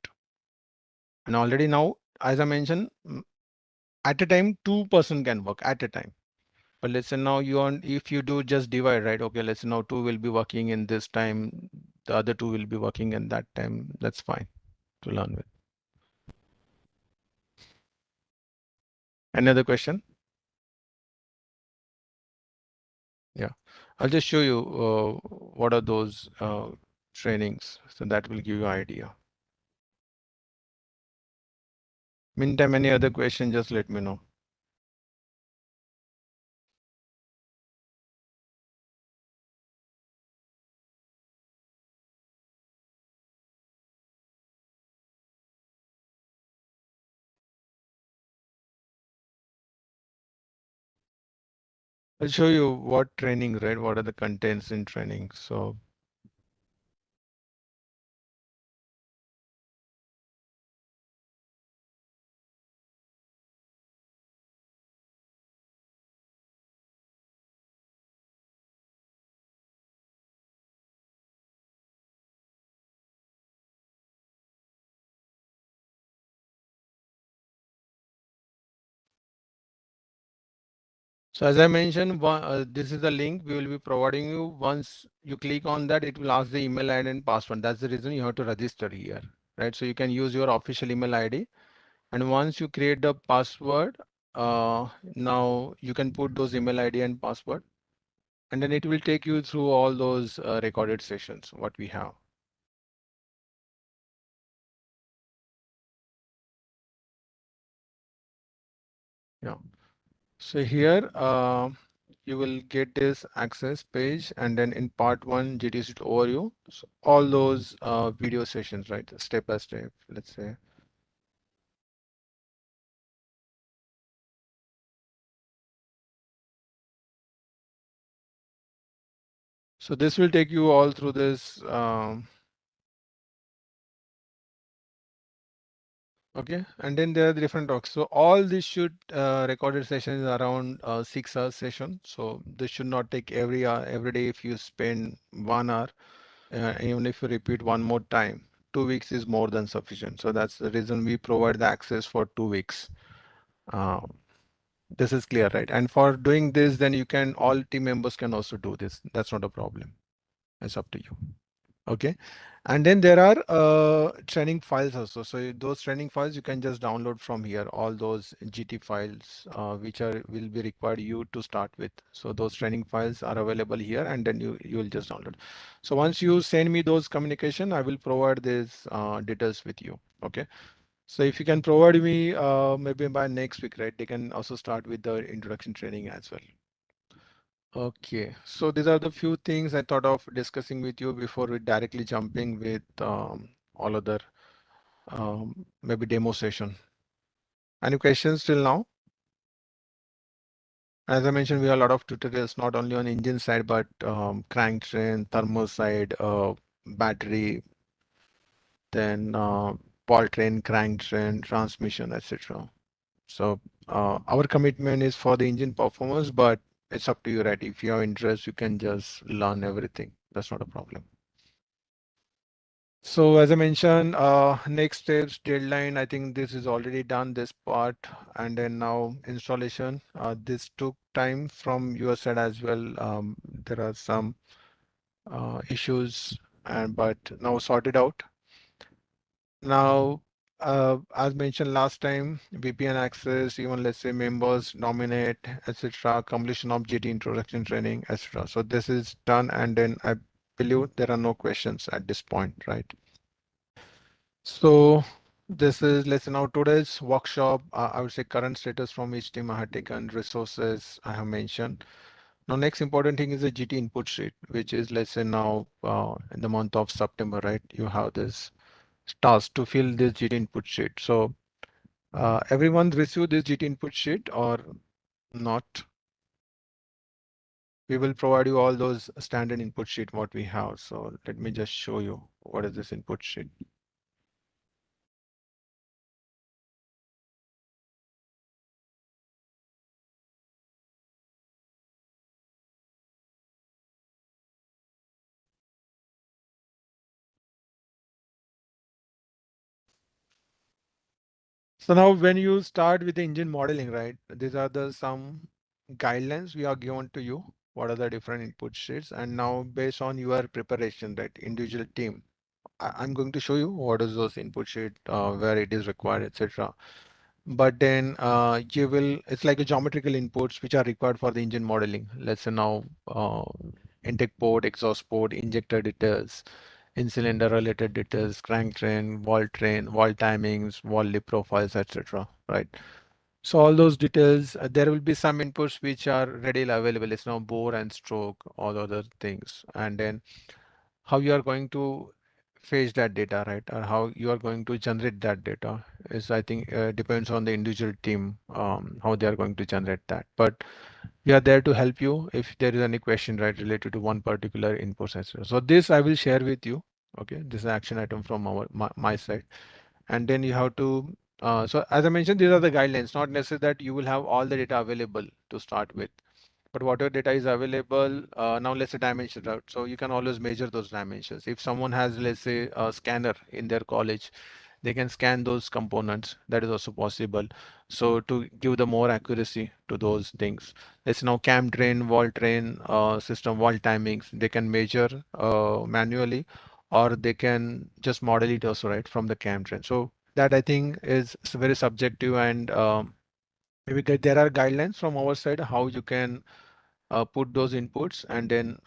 And already now, as I mentioned, at a time, 2 person can work at a time. But let's say now you want, if you do just divide, right? Okay, let's say now 2 will be working in this time, the other 2 will be working in that time. That's fine to learn with. Any other question? Yeah, I'll just show you what are those trainings. So that will give you an idea. Meantime, any other question, just let me know. I'll show you what training, right? What are the contents in training? So So as I mentioned, this is the link we will be providing you. Once you click on that, it will ask the email ID and password. That's the reason you have to register here, right? So you can use your official email ID. And once you create the password, now you can put those email ID and password, and then it will take you through all those recorded sessions, what we have. Yeah. So here you will get this access page, and then in part 1 GTC overview, so all those video sessions, right, step by step, let's say. So this will take you all through this. Okay, and then there are the different talks. So all this should recorded session is around 6 hours session. So this should not take every hour, every day. If you spend 1 hour, even if you repeat one more time, 2 weeks is more than sufficient. So that's the reason we provide the access for 2 weeks. This is clear, right? And for doing this, then you can, all team members can also do this. That's not a problem. It's up to you. Okay. And then there are training files also. So those training files you can just download from here, all those GT files which will be required you to start with. So those training files are available here, and then you will just download. So once you send me those communication, I will provide these details with you. Okay. So if you can provide me maybe by next week, right? They can also start with the introduction training as well. Okay, so these are the few things I thought of discussing with you before we directly jumping with all other maybe demo session. Any questions till now? As I mentioned, we have a lot of tutorials, not only on engine side, but crank train, thermal side, battery, then ball train, crank train, transmission, etc. So our commitment is for the engine performance, but it's up to you, right? If you have interest, you can just learn everything. That's not a problem. So as I mentioned, next steps, deadline, I think this is already done, this part, and then now installation. This took time from your side as well. There are some issues, but now sorted out. Now, as mentioned last time, VPN access, even let's say members, nominate, etc., completion of GT introduction training, etc. So this is done, and then I believe there are no questions at this point, right? So this is, let's say now today's workshop, I would say current status from each team I have taken, resources I have mentioned. Now next important thing is the GT input sheet, which is, let's say now in the month of September, right? You have this task to fill this GT input sheet. So everyone received this GT input sheet or not? We will provide you all those standard input sheet what we have. So let me just show you what is this input sheet. So now when you start with the engine modeling, right, these are the some guidelines we are given to you. What are the different input sheets? And now based on your preparation, right, individual team, I'm going to show you what is those input sheet, where it is required, etc. But then you will, it's like a geometrical inputs which are required for the engine modeling. Let's say now intake port, exhaust port, injector details, in-cylinder related details, crank train, wall timings, wall lip profiles, etc. Right. So all those details, there will be some inputs which are readily available. It's now bore and stroke, all other things, and then how you are going to fetch that data, right? Or how you are going to generate that data is, I think, depends on the individual team, how they are going to generate that. But we are there to help you if there is any question, right, related to one particular input, etc. So this I will share with you. Okay, this is an action item from my side, and then you have to. So as I mentioned, these are the guidelines. Not necessary that you will have all the data available to start with, but whatever data is available, now let's say dimensions out. So you can always measure those dimensions. If someone has, let's say, a scanner in their college, they can scan those components. That is also possible. So to give the more accuracy to those things, let's now cam train, wall train, system wall timings, they can measure manually, or they can just model it also, right, from the cam train. So that I think is very subjective, and maybe there are guidelines from our side how you can put those inputs, and then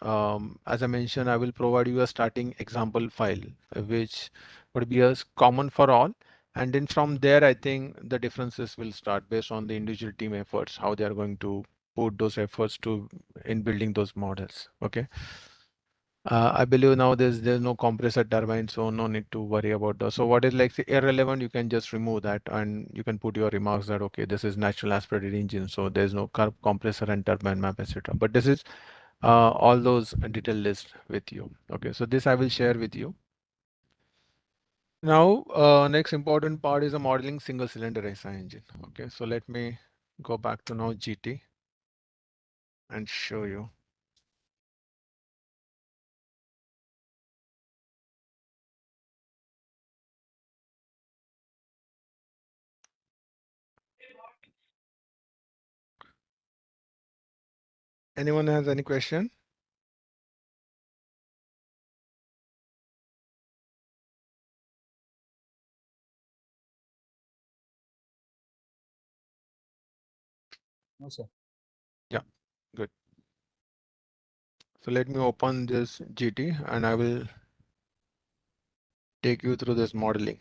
as I mentioned, I will provide you a starting example file which would be as common for all, and then from there I think the differences will start based on the individual team efforts, how they are going to put those efforts to in building those models. Okay. I believe now there's no compressor turbine, so no need to worry about that. So what is like say, irrelevant, you can just remove that, and you can put your remarks that okay, this is natural aspirated engine, so there's no compressor and turbine map, etc. But this is all those detailed list with you. Okay, so this I will share with you. Now, next important part is a modeling single cylinder SI engine. Okay, so let me go back to now GT and show you. Anyone has any question? No, sir. Yeah, good. So let me open this GT and I will take you through this modeling.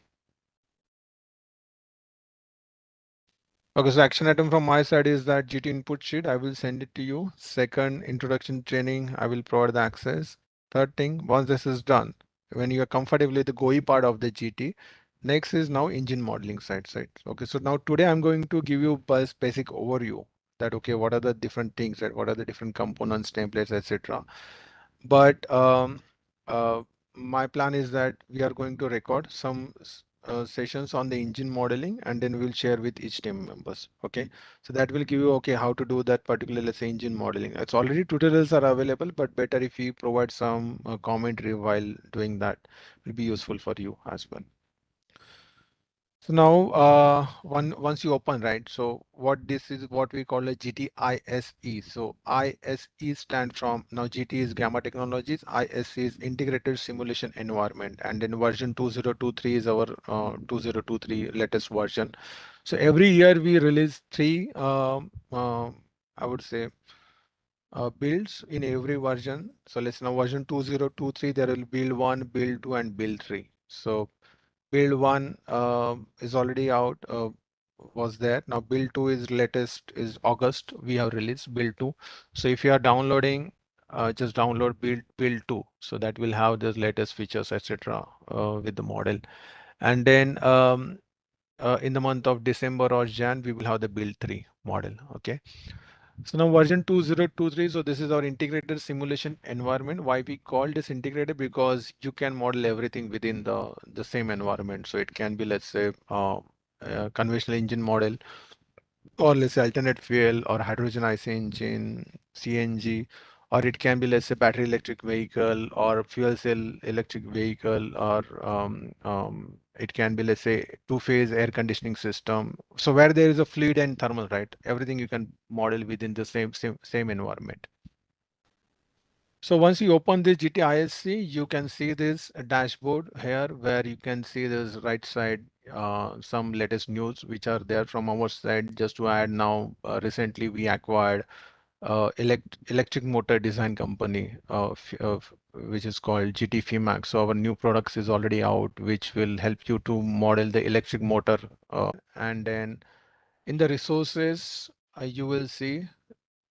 Okay, so action item from my side is that GT input sheet. I will send it to you. Second, introduction training. I will provide the access. Third thing, once this is done, when you are comfortable with the GUI part of the GT, next is now engine modeling side. Okay, so now today I'm going to give you a basic overview that okay, what are the different things, right? What are the different components, templates, etc. But my plan is that we are going to record some sessions on the engine modeling, and then we'll share with each team members. Okay, so that will give you okay how to do that particular, let's say, engine modeling. It's already tutorials are available, but better if you provide some commentary while doing that, will be useful for you as well. So now, once you open, right? So what this is what we call a GTISE. So ISE stand from now GT is Gamma Technologies. ISE is Integrated Simulation Environment, and then version 2023 is our 2023 latest version. So every year we release three, I would say, builds in every version. So let's now version 2023 there will be build 1, build 2, and build 3. So build 1 is already out, was there. Now build 2 is latest is August. We have released build 2. So if you are downloading, just download build 2. So that will have the latest features, etc. With the model. And then in the month of December or Jan, we will have the build 3 model. Okay. So now version 2023, so this is our integrated simulation environment. Why we call this integrated? Because you can model everything within the same environment. So it can be, let's say, conventional engine model, or let's say alternate fuel or hydrogen IC engine, CNG, or it can be, let's say, battery electric vehicle or fuel cell electric vehicle, or it can be, let's say, two-phase air conditioning system. So where there is a fluid and thermal, right? Everything you can model within the same environment. So once you open this GTISC, you can see this dashboard here where you can see this right side, some latest news which are there from our side. Just to add now, recently we acquired electric motor design company, which is called GT FIMAX. So our new products is already out, which will help you to model the electric motor. And then in the resources, you will see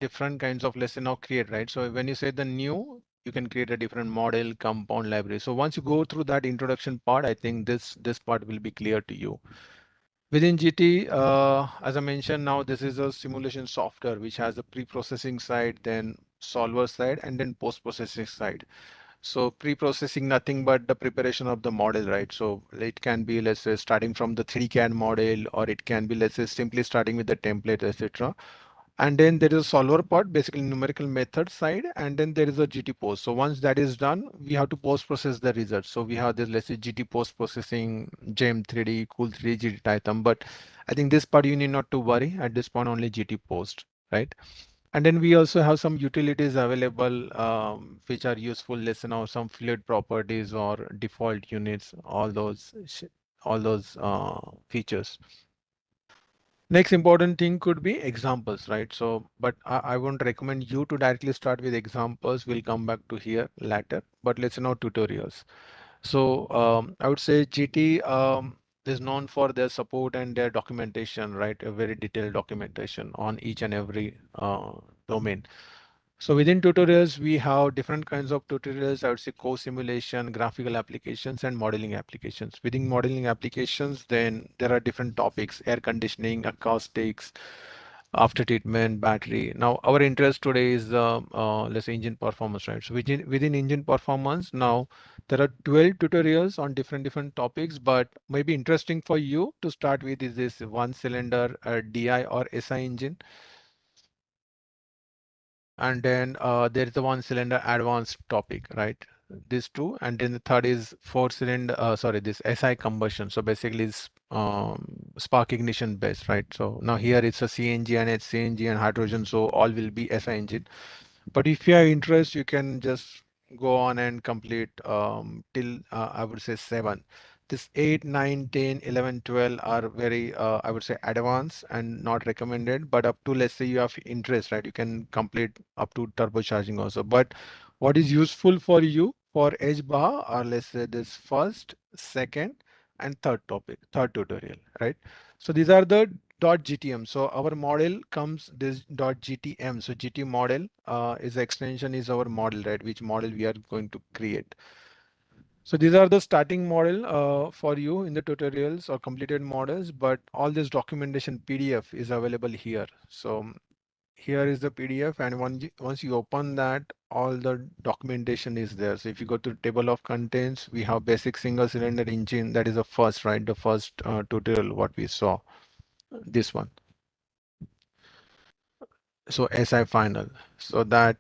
different kinds of lesson now create, right? So when you say the new, you can create a different model, compound, library. So once you go through that introduction part, I think this part will be clear to you. Within GT, as I mentioned, now this is a simulation software which has a pre-processing side, then solver side, and then post-processing side. So pre-processing nothing but the preparation of the model, right? So it can be, let's say, starting from the 3D CAD model, or it can be, let's say, simply starting with the template, etc. And then there is a solver part, basically numerical method side, and then there is a GT post. So once that is done, we have to post process the results. So we have this, let's say, GT post processing, GEM 3D, Cool 3D, GT Titan. But I think this part you need not to worry at this point, only GT post, right? And then we also have some utilities available, which are useful. Let's say now some fluid properties or default units, all those all those features. Next important thing could be examples, right? So, but I won't recommend you to directly start with examples. We'll come back to here later, but let's know tutorials. So I would say GT is known for their support and their documentation, right? A very detailed documentation on each and every domain. So within tutorials, we have different kinds of tutorials. I would say co-simulation, graphical applications, and modeling applications. Within modeling applications, then there are different topics: air conditioning, acoustics, after treatment, battery. Now, our interest today is let's say engine performance, right? So within engine performance, now there are 12 tutorials on different topics, but maybe interesting for you to start with is this one cylinder DI or SI engine. And then there is the one cylinder advanced topic, right? These two, and then the third is four cylinder, sorry, this SI combustion. So basically it's spark ignition based, right? So now here it's a CNG and HCNG and hydrogen, so all will be SI engine. But if you have interest, you can just go on and complete till I would say 7. This 8, 9, 10, 11, 12 are very, I would say advanced and not recommended, but up to, let's say you have interest, right? You can complete up to turbocharging also. But what is useful for you for hBAJA or let's say this first, second, and third topic, third tutorial, right? So these are the .gtm. So our model comes this .gtm. So GT model is the extension is our model, right? Which model we are going to create. So these are the starting model for you in the tutorials or completed models, but all this documentation PDF is available here. So here is the PDF, and once you open that, all the documentation is there. So if you go to table of contents, we have basic single cylinder engine. That is the first, right? The first tutorial what we saw, this one. So SI final. So that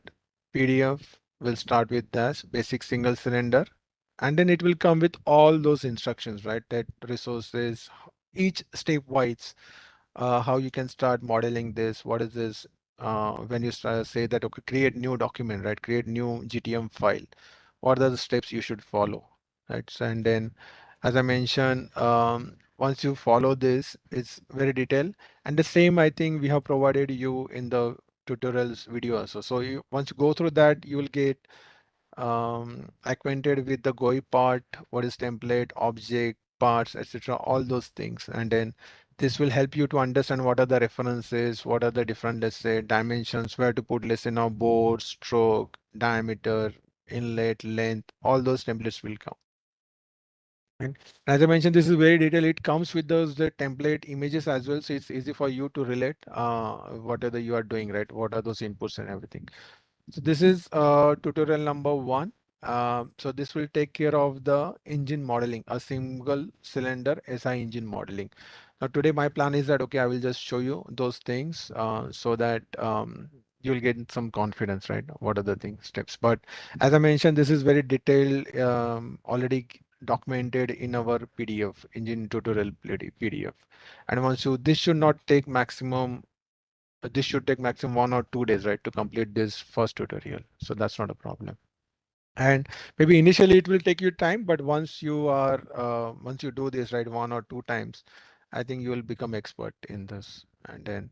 PDF will start with this basic single cylinder, and then it will come with all those instructions, right? That resources, each step wise, how you can start modeling this. What is this? When you start, say that, okay, create new document, right? Create new GTM file. What are the steps you should follow, right? So, and then, as I mentioned, once you follow this, it's very detailed. And the same, I think we have provided you in the tutorials video also. So you, once you go through that, you will get acquainted with the GUI part, what is template, object, parts, etc. All those things. And then this will help you to understand what are the references, what are the different, let's say, dimensions, where to put, let's say now bore, stroke, diameter, inlet, length, all those templates will come. And as I mentioned, this is very detailed. It comes with those the template images as well, so it's easy for you to relate whatever you are doing, right? What are those inputs and everything. So this is tutorial number 1. So this will take care of the engine modeling, a single cylinder SI engine modeling. Now today my plan is that, okay, I will just show you those things so that you'll get some confidence, right? What are the things, steps? But as I mentioned, this is very detailed, already documented in our PDF, engine tutorial PDF. And once you, this should not take maximum, this should take maximum 1 or 2 days, right, to complete this first tutorial. So that's not a problem. And maybe initially it will take you time, but once you are, once you do this, right, 1 or 2 times, I think you will become expert in this. And then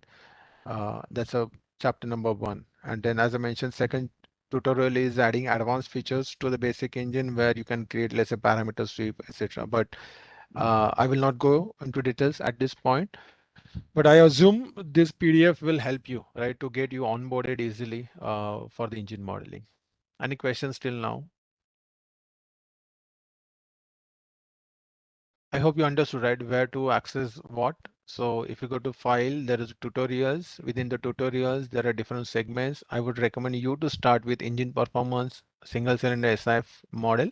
that's a chapter number 1. And then, as I mentioned, second tutorial is adding advanced features to the basic engine where you can create, let's say, parameter sweep, etc. But I will not go into details at this point. But I assume this PDF will help you, right, to get you onboarded easily for the engine modeling. Any questions till now? I hope you understood, right, where to access what. So if you go to file, there is tutorials. Within the tutorials, there are different segments. I would recommend you to start with engine performance, single cylinder SIF model,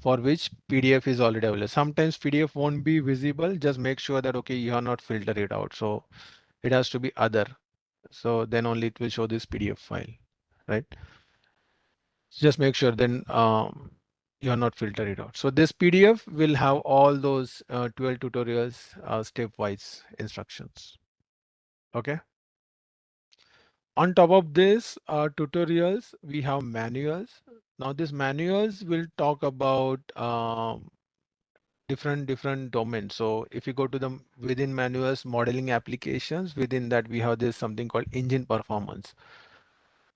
for which PDF is already available. Sometimes PDF won't be visible. Just make sure that, okay, you are not filter it out. So it has to be other. So then only it will show this PDF file, right? Just make sure then you're not filter it out. So this PDF will have all those 12 tutorials, stepwise instructions. Okay. On top of this tutorials, we have manuals. Now these manuals will talk about different domains. So if you go to the within manuals modeling applications, within that we have this something called engine performance.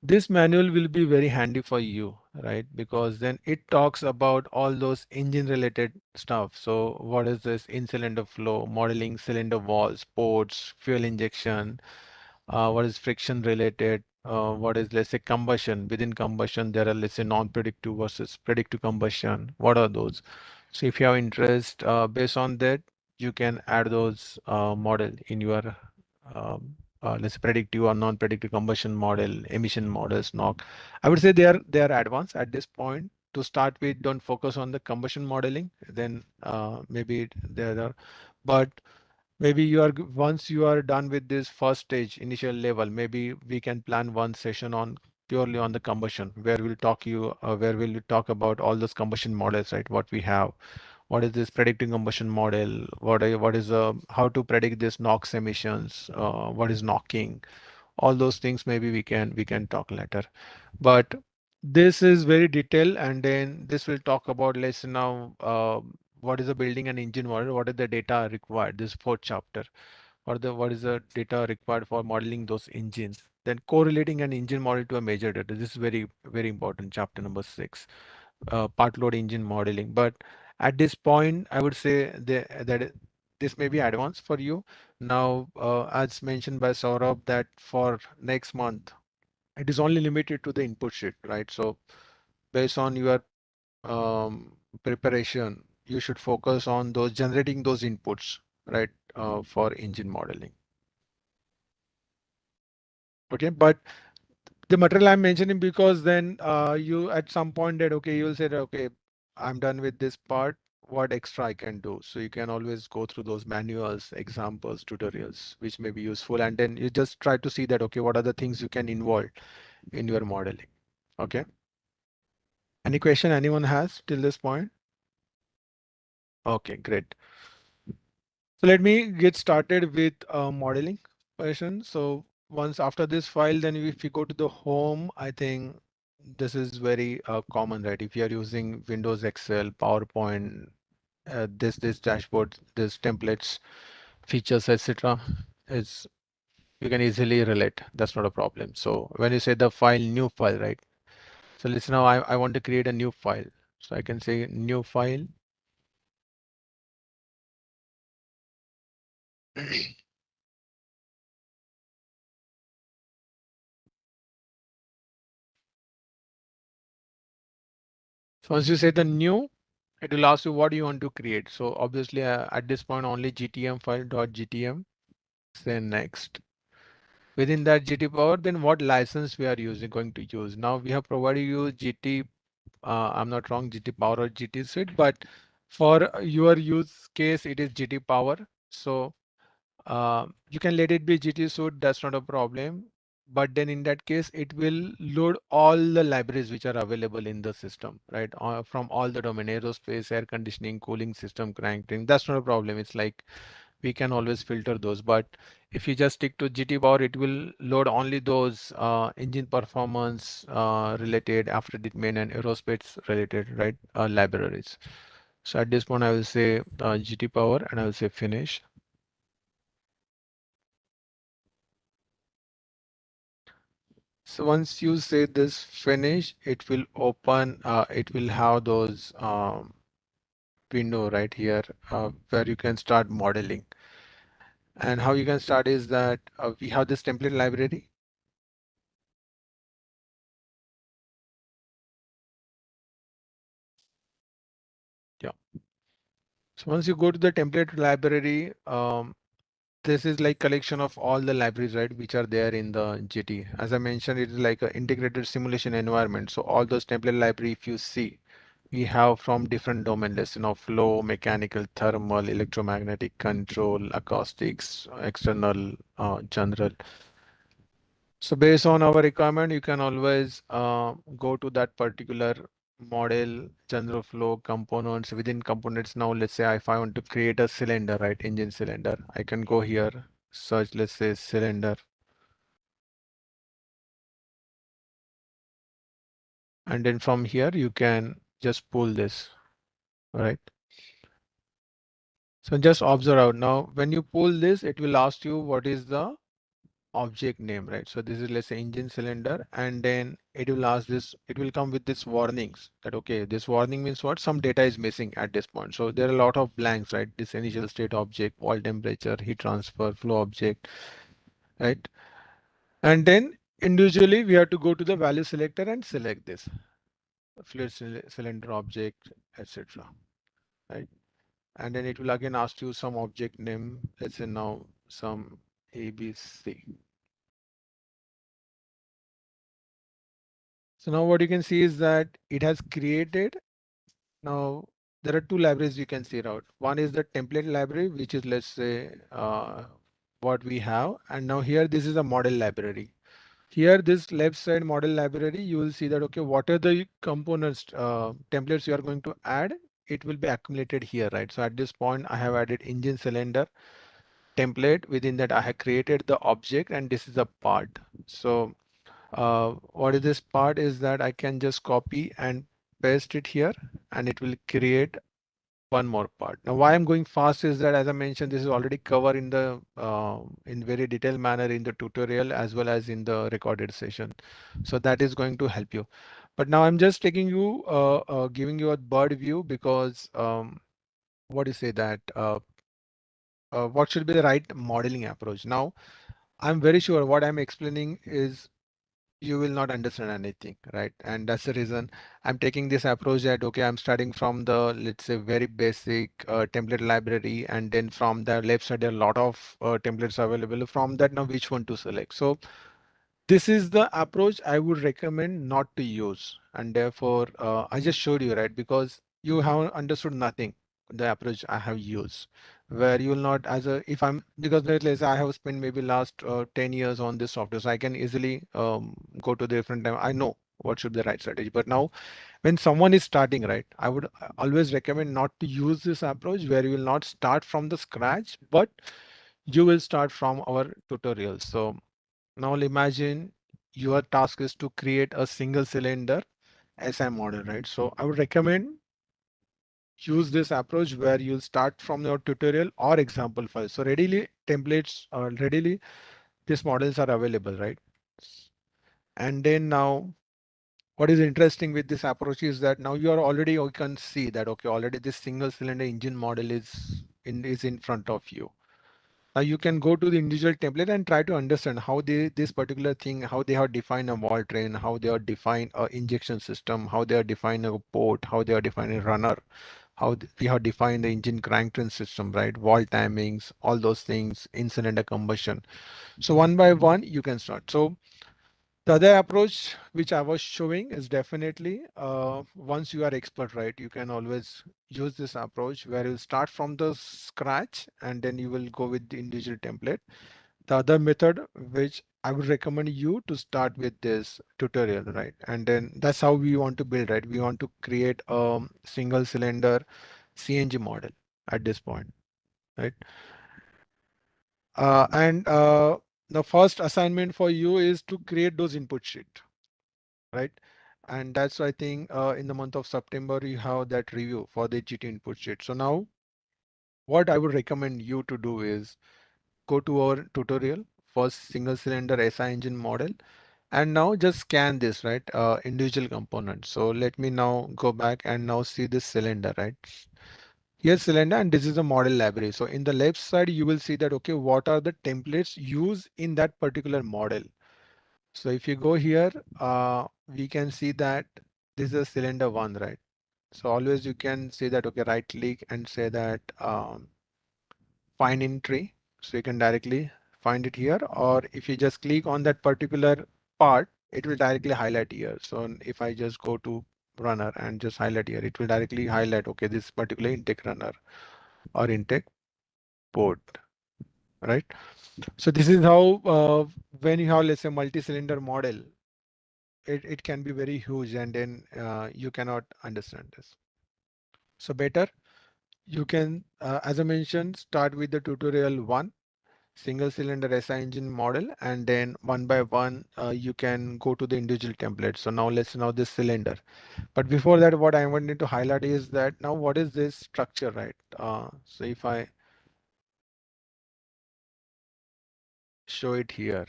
This manual will be very handy for you, right? Because then it talks about all those engine related stuff. So what is this in-cylinder flow, modeling cylinder walls, ports, fuel injection, what is friction related, what is, let's say, combustion. Within combustion, there are, let's say, non-predictive versus predictive combustion. What are those? So if you have interest, based on that, you can add those model in your let's say predictive or non-predictive combustion model, emission models, NOC. I would say they are advanced at this point. To start with, don't focus on the combustion modeling. Then maybe there are, but maybe once you are done with this first stage, initial level, maybe we can plan one session on purely on the combustion, where we'll talk about all those combustion models, right? What we have, what is this predicting combustion model, what is how to predict this NOx emissions, what is knocking, all those things maybe we can talk later. But this is very detailed, and then this will talk about, let's say now, what is the building and engine model, what is the data required, this fourth chapter, what is the data required for modeling those engines, then correlating an engine model to a major data. This is very very important, chapter number 6, part load engine modeling. But at this point, I would say this may be advanced for you. Now, as mentioned by Saurabh, that for next month, it is only limited to the input sheet, right? So based on your preparation, you should focus on those generating those inputs, right, for engine modeling. Okay, but the material I'm mentioning because then you at some point that, okay, you'll say that, okay, I'm done with this part. What extra I can do? So you can always go through those manuals, examples, tutorials, which may be useful. And then you just try to see that, okay, what are the things you can involve in your modeling? Okay. Any question anyone has till this point? Okay, great. So let me get started with modeling version. So once after this file, then if you go to the home, I think this is very common, right? If you are using Windows, Excel, PowerPoint, this dashboard, this templates, features, etc., is you can easily relate. That's not a problem. So when you say the file, new file, right? So listen now, I want to create a new file. So I can say new file. So once you say the new, it will ask you what you want to create. So obviously at this point only GTM file .gtm. Say next. Within that GT power, then what license we are going to use. Now we have provided you GT. I'm not wrong, GT power or GT suite, but for your use case it is GT power. So you can let it be GT suite. That's not a problem. But then in that case, it will load all the libraries which are available in the system, right? From all the domain, aerospace, air conditioning, cooling system, cranking. That's not a problem. It's like we can always filter those. But if you just stick to GT power, it will load only those engine performance related, aftertreatment and aerospace related, right? Libraries. So at this point, I will say GT power and I will say finish. So once you say this finish, it will open, it will have those window right here where you can start modeling. And how you can start is that we have this template library. Yeah. So once you go to the template library, this is like collection of all the libraries, right, which are there in the GT. As I mentioned, it is like an integrated simulation environment. So all those template library, if you see, we have from different domain lists, flow, mechanical, thermal, electromagnetic, control, acoustics, external, general. So based on our requirement, you can always go to that particular model, general flow components. Within components now, let's say if I want to create a cylinder, right, engine cylinder, I can go here, search, let's say cylinder. And then from here, you can just pull this, right? So just observe out now, when you pull this, it will ask you what is the object name, right? So this is, let's say, engine cylinder, and then it will ask this, it will come with this warnings that, okay, this warning means what? Some data is missing at this point. So there are a lot of blanks, right? This initial state object, wall temperature, heat transfer, flow object, right? And then individually we have to go to the value selector and select this fluid cylinder object, etc. Right? And then it will again ask you some object name. Let's say now some ABC. So now what you can see is that it has created. Now there are two libraries you can see out. One is the template library, which is, let's say, what we have. And now here, this is a model library. Here, this left side model library, you will see that, okay, what are the components, templates you are going to add? It will be accumulated here, right? So at this point, I have added engine cylinder template. Within that, I have created the object, and this is a part. So what is this part is that I can just copy and paste it here, and it will create one more part. Now, why I'm going fast is that, as I mentioned, this is already covered in the in very detailed manner in the tutorial as well as in the recorded session. So that is going to help you. But now I'm just taking you, giving you a bird view because what do you say that what should be the right modeling approach? Now, I'm very sure what I'm explaining is you will not understand anything, right? And that's the reason I'm taking this approach that, okay, I'm starting from the, let's say, very basic template library, and then from the left side, there are a lot of templates available. From that, now which one to select? So this is the approach I would recommend not to use. And therefore, I just showed you, right? Because you have understood nothing, the approach I have used, where you will not, as a, if I'm, because let's say I have spent maybe last 10 years on this software, so I can easily go to the different time. I know what should be the right strategy. But now when someone is starting, right, I would always recommend not to use this approach where you will not start from the scratch, but you will start from our tutorials. So now imagine your task is to create a single cylinder SI model, right? So I would recommend use this approach where you'll start from your tutorial or example file. So readily templates or readily these models are available, right? And then now what is interesting with this approach is that now you are already, you can see that, okay, already this single cylinder engine model is in front of you. Now you can go to the individual template and try to understand how this particular thing, how they have defined a wall train, how they are defined a injection system, how they are defined a port, how they are defining a runner, how we have defined the engine crank train system, right? Wall timings, all those things, in cylinder combustion. So one by one you can start. So the other approach which I was showing is definitely once you are expert, right, you can always use this approach where you start from the scratch and then you will go with the individual template. The other method which I would recommend you to start with this tutorial, right? And then that's how we want to build, right? We want to create a single cylinder CNG model at this point, right? And the first assignment for you is to create those input sheet, right? And that's why I think in the month of September, you have that review for the GT input sheet. So now what I would recommend you to do is go to our tutorial for single cylinder SI engine model. And now just scan this, right? Individual components. So let me now go back and now see this cylinder, right? Here's cylinder and this is the model library. So in the left side, you will see that, okay, what are the templates used in that particular model? So if you go here, we can see that this is a cylinder one, right? So always you can say that, okay, right click and say that find entry. So you can directly find it here, or if you just click on that particular part, it will directly highlight here. So if I just go to runner and just highlight here, it will directly highlight, okay, this particular intake runner or intake port, right? So this is how when you have, let's say, multi-cylinder model, it can be very huge and then you cannot understand this. So better you can, as I mentioned, start with the tutorial one, single cylinder SI engine model, and then one by one you can go to the individual templates. So now let's know this cylinder. But before that, what I wanted to highlight is that now what is this structure, right? So if I show it here.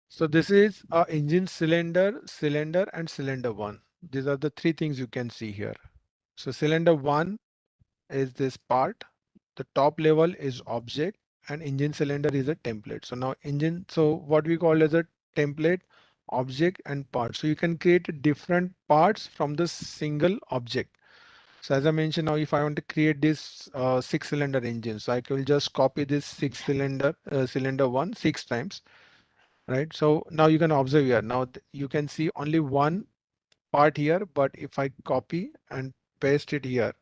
So this is a engine cylinder, cylinder and cylinder 1. These are the three things you can see here. So cylinder 1 is this part. The top level is object and engine cylinder is a template. So now engine, so what we call as a template, object and part. So you can create different parts from the single object. So as I mentioned, now if I want to create this 6-cylinder engine, so I will just copy this 6-cylinder cylinder 1 6 times. Right. So now you can observe here. Now you can see only one part here, but if I copy and paste it here,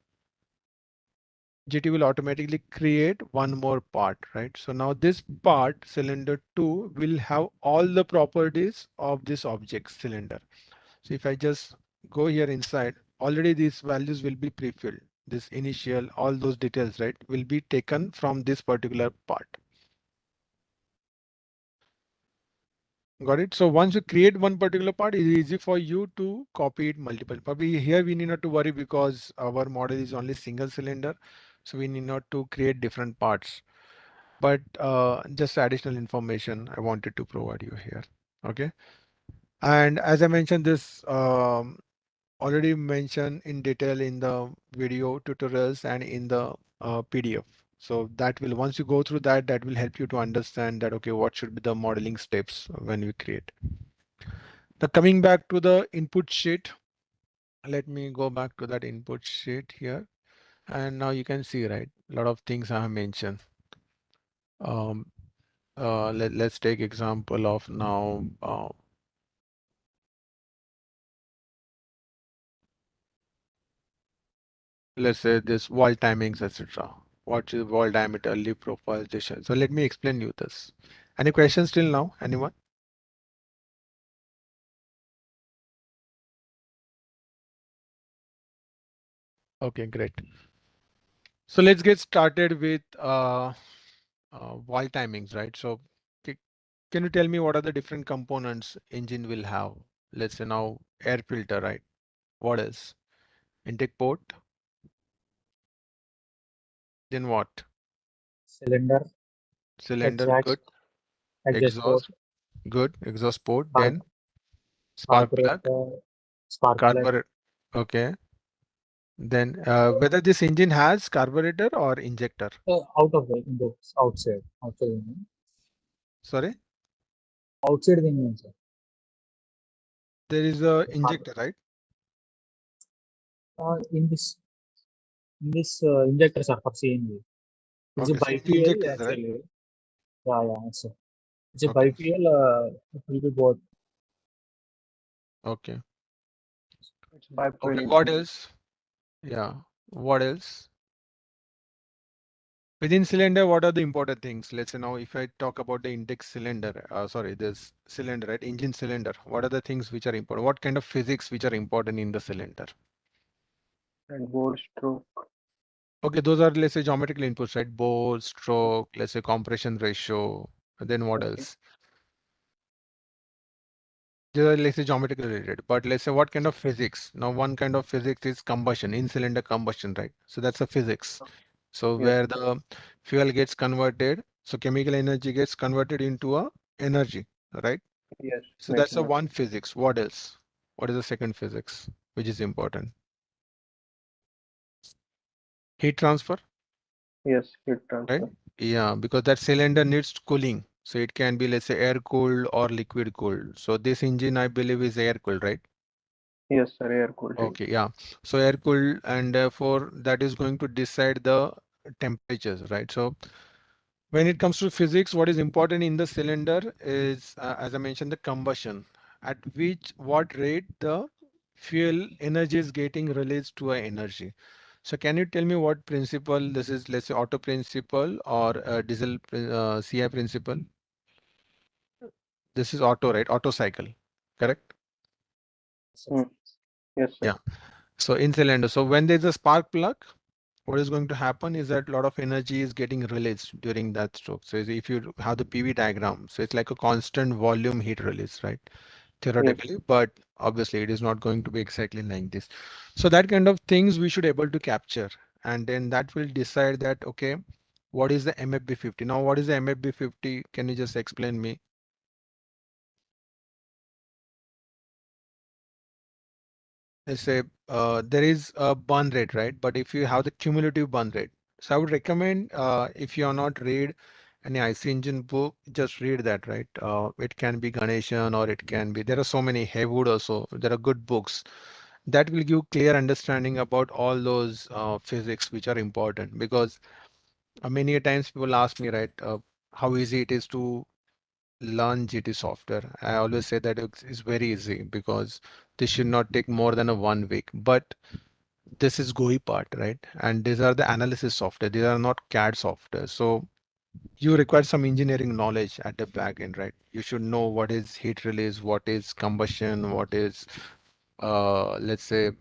GT will automatically create one more part, right? So now this part, cylinder 2, will have all the properties of this object cylinder. So if I just go here inside, already these values will be pre-filled. This initial, all those details, right, will be taken from this particular part. Got it. So once you create one particular part, it is easy for you to copy it multiple. But here we need not to worry because our model is only single cylinder. So we need not to create different parts. But just additional information I wanted to provide you here. Okay. And as I mentioned, this already mentioned in detail in the video tutorials and in the PDF. So that will, once you go through that, that will help you to understand that, okay, what should be the modeling steps when we create. Now coming back to the input sheet, let me go back to that input sheet here. And now you can see, right, a lot of things I have mentioned. Let's take example of now. Let's say this wall timings, etc. What is wall diameter, leaf profile, station. So let me explain you this. Any questions till now? Anyone? Okay, great. So let's get started with wall timings, right? So can you tell me what are the different components engine will have? Let's say now air filter, right? What else? Intake port. Then what? Cylinder, Cylinder, exhaust, good. exhaust port, Exhaust, good. Exhaust port. carb, Then spark plug, carburetor, spark plug, carburetor. Okay. Then whether this engine has carburetor or injector? out of the outside engine. Sorry, Outside the engine, sir. there is a The injector, right? in this injector, sir, for CNG. It's a Okay, so it's bifuel injectors, right? actually. Yeah, sir. It's a Okay, bifuel. It will be both. okay, It's by okay. fuel What engine. else? Yeah. What else? Within cylinder, what are the important things? Let's say now if I talk about the intake cylinder, sorry, this cylinder, right? Engine cylinder. What are the things which are important? What kind of physics which are important in the cylinder? And bore stroke. Okay, those are, let's say, geometrical inputs, right? Bore, stroke, let's say compression ratio. Then what Okay. else? These are, let's say, geometrical related, but let's say what kind of physics? Now, one kind of physics is combustion, in cylinder combustion, right? So that's a physics. So Yes. where the fuel gets converted, so chemical energy gets converted into a energy, right? Yes. So Makes that's a sense. one physics. What else? What is the second physics, which is important? Heat transfer, Yes. Heat right? transfer. Yeah, because that cylinder needs cooling. So it can be, let's say, air cooled or liquid cooled. So this engine, I believe, is air cooled, right? Yes, sir. Air cooled engine. Okay, yeah. So air cooled, and therefore that is going to decide the temperatures, right? So when it comes to physics, what is important in the cylinder is, as I mentioned, the combustion. At what rate the fuel energy is getting released to a energy. So can you tell me what principle this is? Let's say Otto principle or diesel CI principle. This is Otto, right? Otto cycle, correct? Hmm. Yes, sir. Yeah. So in cylinder, so when there's a spark plug, what is going to happen is that a lot of energy is getting released during that stroke. So if you have the PV diagram, so it's like a constant volume heat release, right? theoretically, but obviously it is not going to be exactly like this. So that kind of things we should able to capture, and then that will decide that, okay, what is the MFB50? Now, what is the MFB50? Can you just explain me? Let's say there is a burn rate, right? But if you have the cumulative burn rate, so I would recommend if you are not read any IC engine book, just read that, right? It can be Ganeshan or it can be, there are so many, Haywood also, there are good books that will give clear understanding about all those physics which are important, because many a times people ask me, right, how easy it is to learn GT software. I always say that it's very easy because this should not take more than a 1 week, but this is GUI part, right? And these are the analysis software. These are not CAD software. So you require some engineering knowledge at the back end, right? You should know what is heat release, what is combustion, what is let's say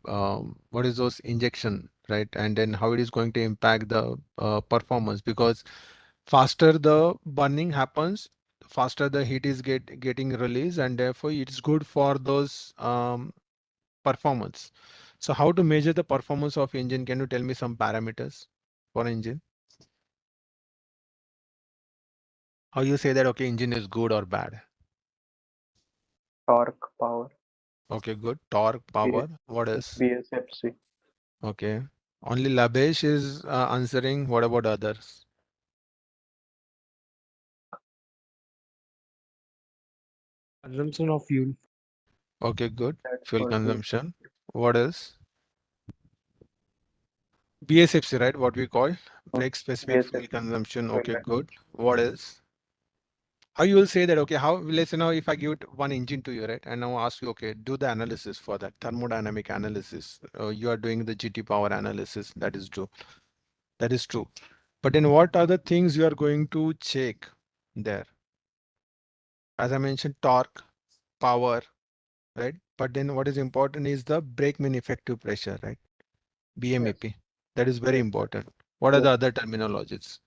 what is those injection, right? And then how it is going to impact the performance, because faster the burning happens, faster the heat is getting released, and therefore it's good for those performance. So how to measure the performance of engine? Can you tell me some parameters for engine? How you say that, okay, engine is good or bad? Torque, power, Okay, good. Torque, power. What yes, is? BSFC, Okay. Only Labesh is answering. What about others? Consumption of fuel. Okay, good. that's Fuel for fuel. consumption. What else? BSFC, right? What we call brake specific fuel BSFC, consumption. fuel Okay, good. consumption. What else? How you will say that, okay, how, let's say now if I give it one engine to you, right? And now ask you, okay, do the analysis for that thermodynamic analysis. You are doing the GT power analysis. That is true. That is true. But then what are the things you are going to check there? As I mentioned, torque, power, right? But then what is important is the brake mean effective pressure, right? Yes, BMEP. That is very yes, important. What are the yes, other terminologies?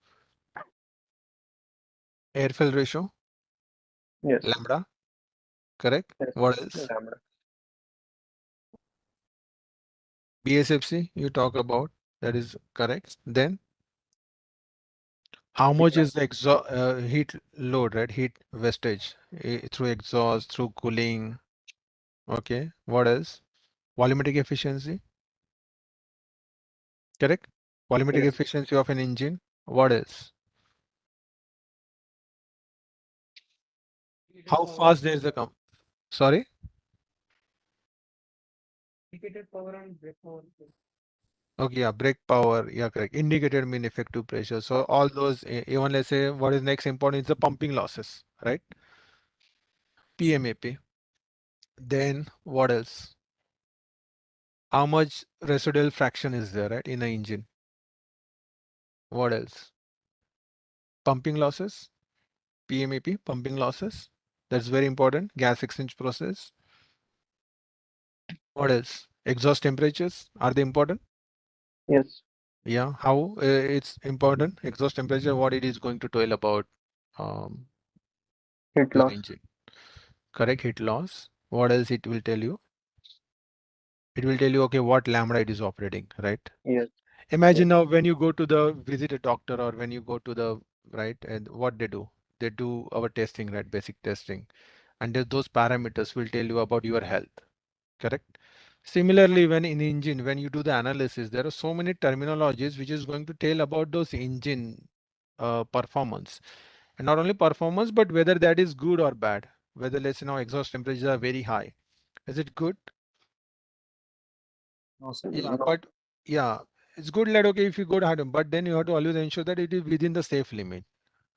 Airfill ratio, yes, lambda, correct? yes, What else? lambda. BSFC, you talk about, that is correct. Then how much Yeah, is the heat load, right? Heat wastage through exhaust, through cooling. Okay. What else? Volumetric efficiency, correct? Volumetric yes, efficiency of an engine. What else? How fast there is a sorry? Indicated power and brake power. Okay, yeah, brake power, yeah, correct. Indicated mean effective pressure. So all those, even let's say what is next important is the pumping losses, right? PMAP. Then what else? How much residual fraction is there, right, in an engine? What else? Pumping losses, PMAP, pumping losses. That's very important. Gas exchange process. What else? Exhaust temperatures, are they important? yes, Yeah. How it's important? Exhaust temperature, what it is going to tell about um, heat your loss. engine. Correct, heat loss. What else it will tell you? It will tell you, okay, what lambda it is operating, right? Yes, Imagine yes, now when you go to the visit a doctor, or when you go to the, right, and what they do our testing, right? Basic testing. And those parameters will tell you about your health, correct? Similarly, when in engine, when you do the analysis, there are so many terminologies which is going to tell about those engine performance, and not only performance, but whether that is good or bad. Whether, let's say now exhaust temperatures are very high, is it good? No, sir. Yeah, no, but yeah, it's good that, okay, if you go to hard, but then you have to always ensure that it is within the safe limit,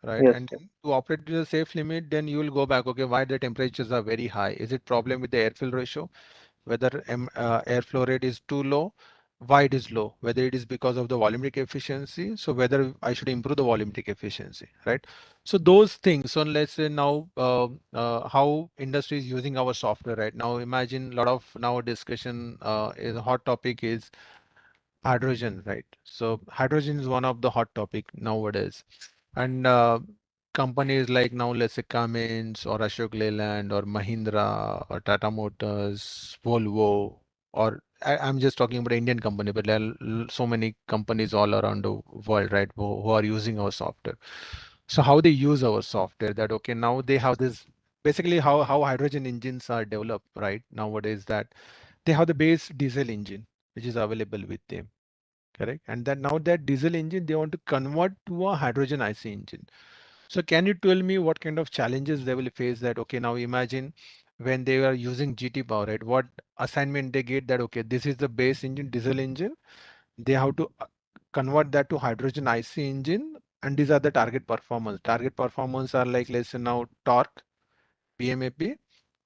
right? yes, And then to operate to the safe limit, then you will go back, okay, why the temperatures are very high? Is it problem with the air fill ratio? Whether airflow rate is too low, why it is low, whether it is because of the volumetric efficiency, so whether I should improve the volumetric efficiency, right? So those things. So let's say now how industry is using our software right now. Imagine a lot of now discussion is a hot topic is hydrogen, right? So hydrogen is one of the hot topic nowadays, and companies like now, let's say Cummins or Ashok Leyland or Mahindra or Tata Motors, Volvo, or I'm just talking about Indian company, but there are so many companies all around the world, right, who are using our software. So how they use our software, that okay, now they have this, basically how hydrogen engines are developed right nowadays, that they have the base diesel engine which is available with them, correct? And then now that diesel engine they want to convert to a hydrogen IC engine. So can you tell me what kind of challenges they will face, that okay, now imagine when they are using GT power, right? What assignment they get, that okay, this is the base engine, diesel engine. They have to convert that to hydrogen IC engine, and these are the target performance. Target performance are like, let's say now torque, PMAP,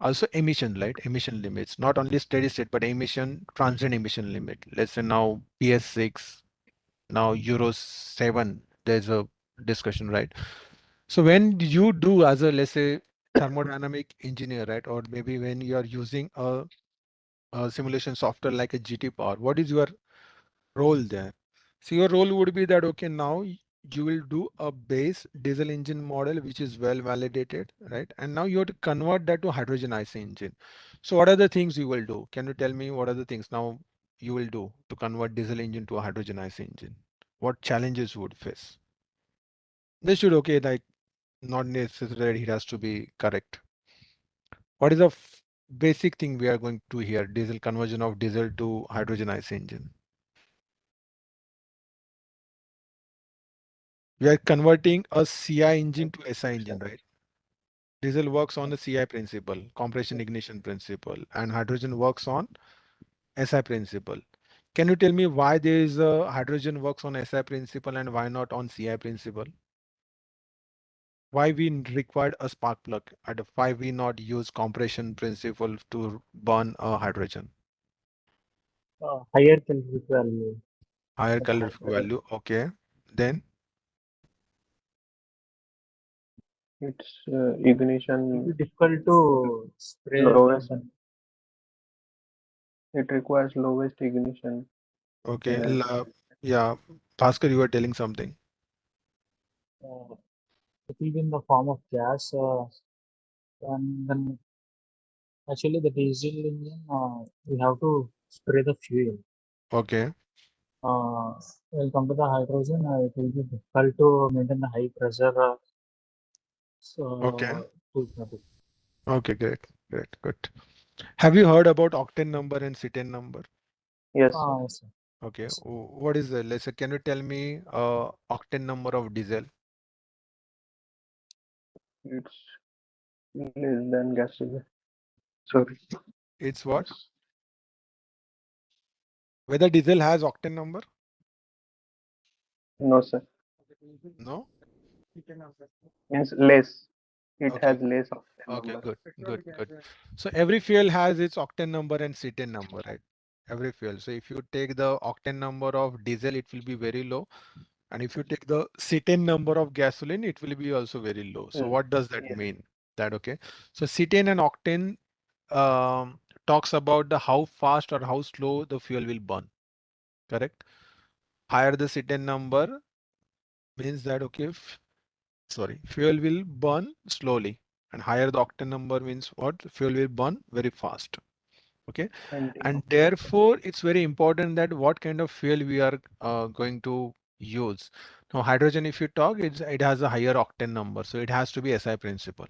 also emission, right? Emission limits, not only steady state, but emission, transient emission limit. Let's say now PS6, now Euro 7, there's a discussion, right? So when you do as a, let's say, thermodynamic engineer, right? Or maybe when you are using a simulation software like a GT Power, what is your role there? So your role would be that, okay, now you will do a base diesel engine model, which is well validated, right? And now you have to convert that to hydrogen IC engine. So what are the things you will do? Can you tell me what are the things now you will do to convert diesel engine to a hydrogen IC engine? What challenges you would face? They should, okay, like not necessarily it has to be correct. What is the basic thing we are going to here? Diesel conversion of diesel to hydrogen IC engine. We are converting a CI engine to SI engine, right? Diesel works on the CI principle, compression ignition principle, and hydrogen works on SI principle. Can you tell me why there is a hydrogen works on SI principle and why not on CI principle? Why we required a spark plug and why we not use compression principle to burn a hydrogen? Higher calorific value. Higher The calorific higher, value. Okay. Then It's it will ignition be difficult to spray lowest. the It requires lowest ignition. okay. Uh, Yeah. Bhaskar, you were telling something. uh, it will be in the form of gas, and then actually the diesel engine we have to spray the fuel. Okay. When come to the hydrogen, it will be difficult to maintain the high pressure. Okay. To produce. Okay. Great. Great. Good. Have you heard about octane number and cetane number? yes, sir. Yes, sir. Okay. What is the, let's say, can you tell me octane number of diesel? It's less than gasoline. Sorry. It's what? Whether diesel has octane number? No, sir. No? Means less. It Okay. has less of the Okay. number. Good. Good. Good. So every fuel has its octane number and cetane number, right? Every fuel. So if you take the octane number of diesel, it will be very low. And if you take the cetane number of gasoline, it will be also very low. So what does that Yes. mean? That okay. So cetane and octane talks about the how fast or how slow the fuel will burn. Correct? Higher the cetane number means that okay, fuel will burn slowly, and higher the octane number means what? Fuel will burn very fast. Okay, and therefore it's very important that what kind of fuel we are going to use. Now hydrogen, if you talk, it has a higher octane number, so it has to be SI principle.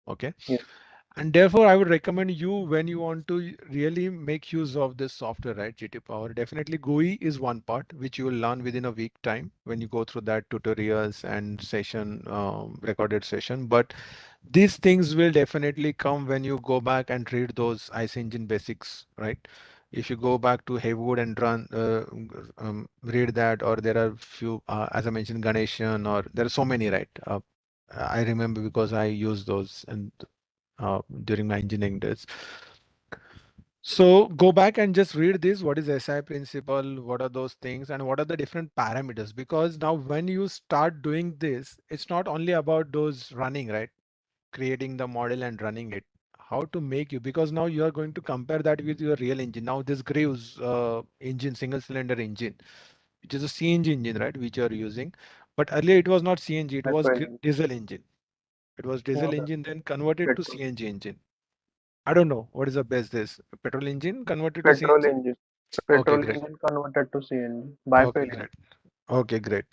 Okay, Yes. and therefore I would recommend you, when you want to really make use of this software, right, GT Power, definitely GUI is one part which you will learn within a week time when you go through that tutorials and session, recorded session. But these things will definitely come when you go back and read those IC engine basics, right? If you go back to Haywood and run, read that, or there are few, as I mentioned, Ganeshan, or there are so many, right? I remember because I use those and during my engineering days. So go back and just read this. What is SI principle? What are those things? And what are the different parameters? Because now when you start doing this, it's not only about those running, right? Creating the model and running it. How to make you, because now you are going to compare that with your real engine. Now this Graves engine, single cylinder engine, which is a CNG engine, right? Which you are using. But earlier it was not CNG, it was That's why. diesel engine. It was diesel No, engine, then converted to petrol. CNG engine. I don't know what is the best this petrol engine converted to Petrol CNG. engine. Okay, Petrol great. engine converted to CNG. Bifuel Okay, great. Okay, great.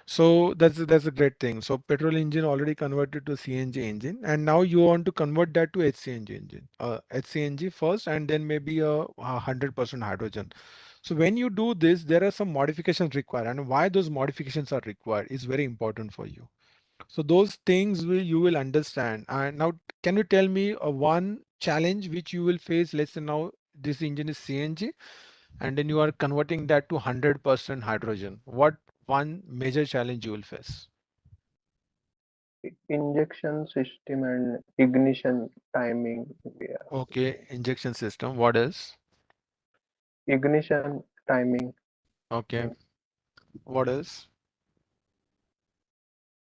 So that's a great thing. So petrol engine already converted to CNG engine, and now you want to convert that to HCNG engine. HCNG first, and then maybe a 100% hydrogen. So when you do this, there are some modifications required, and why those modifications are required is very important for you. So those things you will understand. And now, can you tell me one challenge which you will face? Let's say now this engine is CNG, and then you are converting that to 100% hydrogen. What one major challenge you will face? injection system and ignition timing. Yeah. Okay, injection system. What is? Ignition timing. Okay, what is?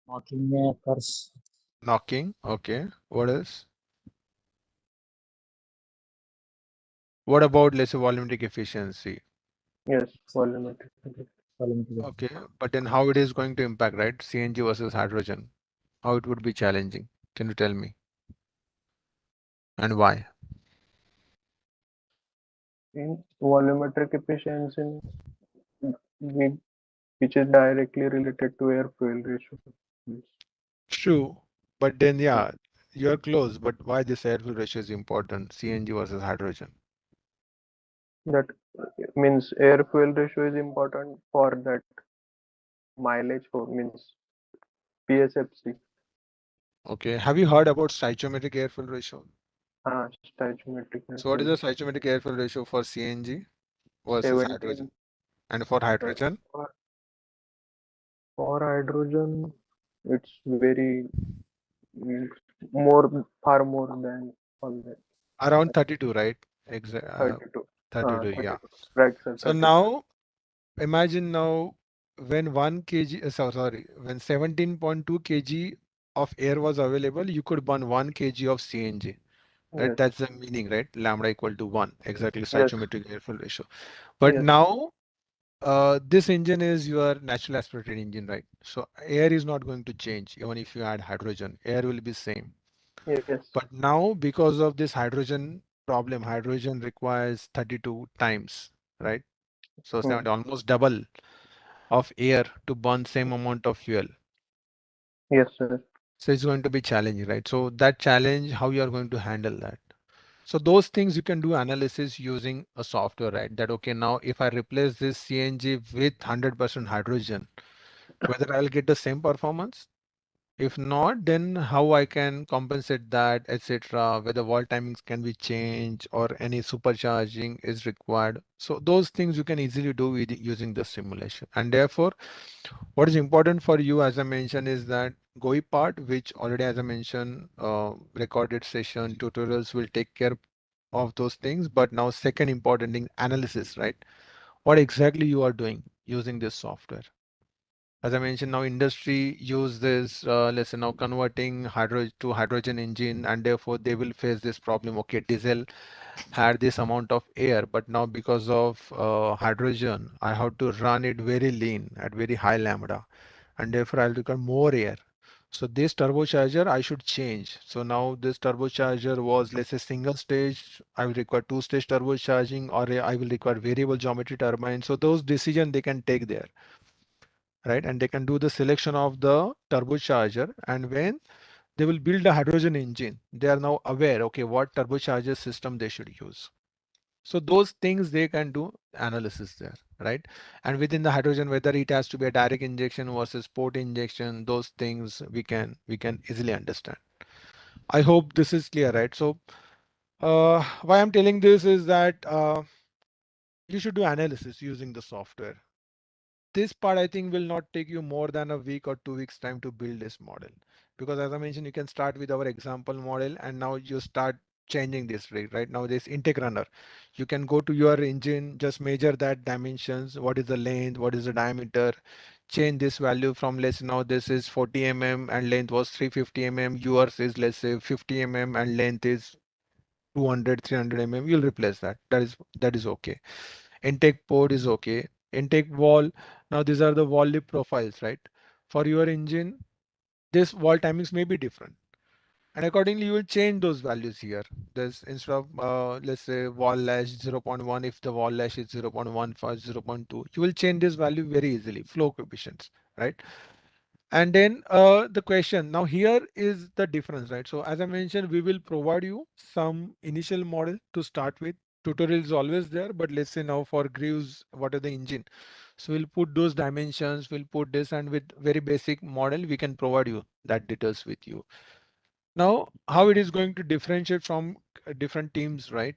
Knocking occurs. Knocking. Okay, what is? What about let's say volumetric efficiency? Yes, volumetric. Volumetric. Okay, but then how it is going to impact, right? CNG versus hydrogen. How it would be challenging? Can you tell me? And why? In volumetric efficiency, we- which is directly related to air fuel ratio. Yes. True, but then yeah, you're close. But why this air fuel ratio is important? CNG versus hydrogen. That means air fuel ratio is important for that mileage for means PSFC. Okay, have you heard about stoichiometric air fuel ratio? Stoichiometric air So what is fuel the stoichiometric air fuel ratio for CNG versus 17. hydrogen? And for uh, hydrogen, for, for hydrogen, it's very means far more than all that. around 32, right? Exactly, 32. 32, yeah. 32. Right, sir. So 32. now imagine now when 1 kg, sorry, when 17.2 kg of air was available, you could burn 1 kg of CNG. Right? Yes. That's the meaning, right? Lambda equal to 1, exactly Yes. stoichiometric air fuel ratio. But Yes. now this engine is your natural aspirated engine, right? So air is not going to change even if you add hydrogen. Air will be same. Yes. But now because of this hydrogen problem, hydrogen requires 32 times, right? So Hmm. almost double of air to burn same amount of fuel. Yes, sir. So it's going to be challenging, right? So that challenge, how you are going to handle that? So those things you can do analysis using a software, right? That okay, now if I replace this CNG with 100% hydrogen, whether I'll get the same performance? If not, then how I can compensate that, etc. Whether wall timings can be changed or any supercharging is required. So those things you can easily do with using the simulation. And therefore, what is important for you, as I mentioned, is that GUI part, which already, as I mentioned, recorded session tutorials will take care of those things. But now second important thing, analysis, right? What exactly you are doing using this software. As I mentioned, now industry use this, let's say now converting hydro to hydrogen engine, and therefore they will face this problem. Okay, diesel had this amount of air, but now because of hydrogen, I have to run it very lean at very high lambda, and therefore I'll require more air. So this turbocharger I should change. So now this turbocharger was, let's say, single stage. I will require two-stage turbocharging, or I will require variable geometry turbine. So those decisions they can take there, right? And they can do the selection of the turbocharger. And when they will build a hydrogen engine, they are now aware, okay, what turbocharger system they should use. So those things they can do analysis there, right? And within the hydrogen, whether it has to be a direct injection versus port injection, those things we can easily understand. I hope this is clear, right? So why I'm telling this is that you should do analysis using the software. This part I think will not take you more than a week or 2 weeks time to build this model, because as I mentioned, you can start with our example model and now you start changing this rate. Right now this intake runner, you can go to your engine, just measure that dimensions, what is the length, what is the diameter, change this value from, let's say now this is 40 mm and length was 350 mm, yours is let's say 50 mm and length is 200 300 mm, you'll replace that. That is okay. Intake port is okay. Intake wall. Now these are the wall lip profiles, right? For your engine, this wall timings may be different. And accordingly, you will change those values here. There's instead of let's say wall lash 0.1, if the wall lash is 0.1 for 0.2, you will change this value very easily, flow coefficients, right? And then the question now here is the difference, right? So as I mentioned, we will provide you some initial model to start with. Tutorial is always there, but let's say now for grooves, what are the engine? So we'll put those dimensions, we'll put this, and with very basic model, we can provide you that details with you. Now, how it is going to differentiate from different teams, right?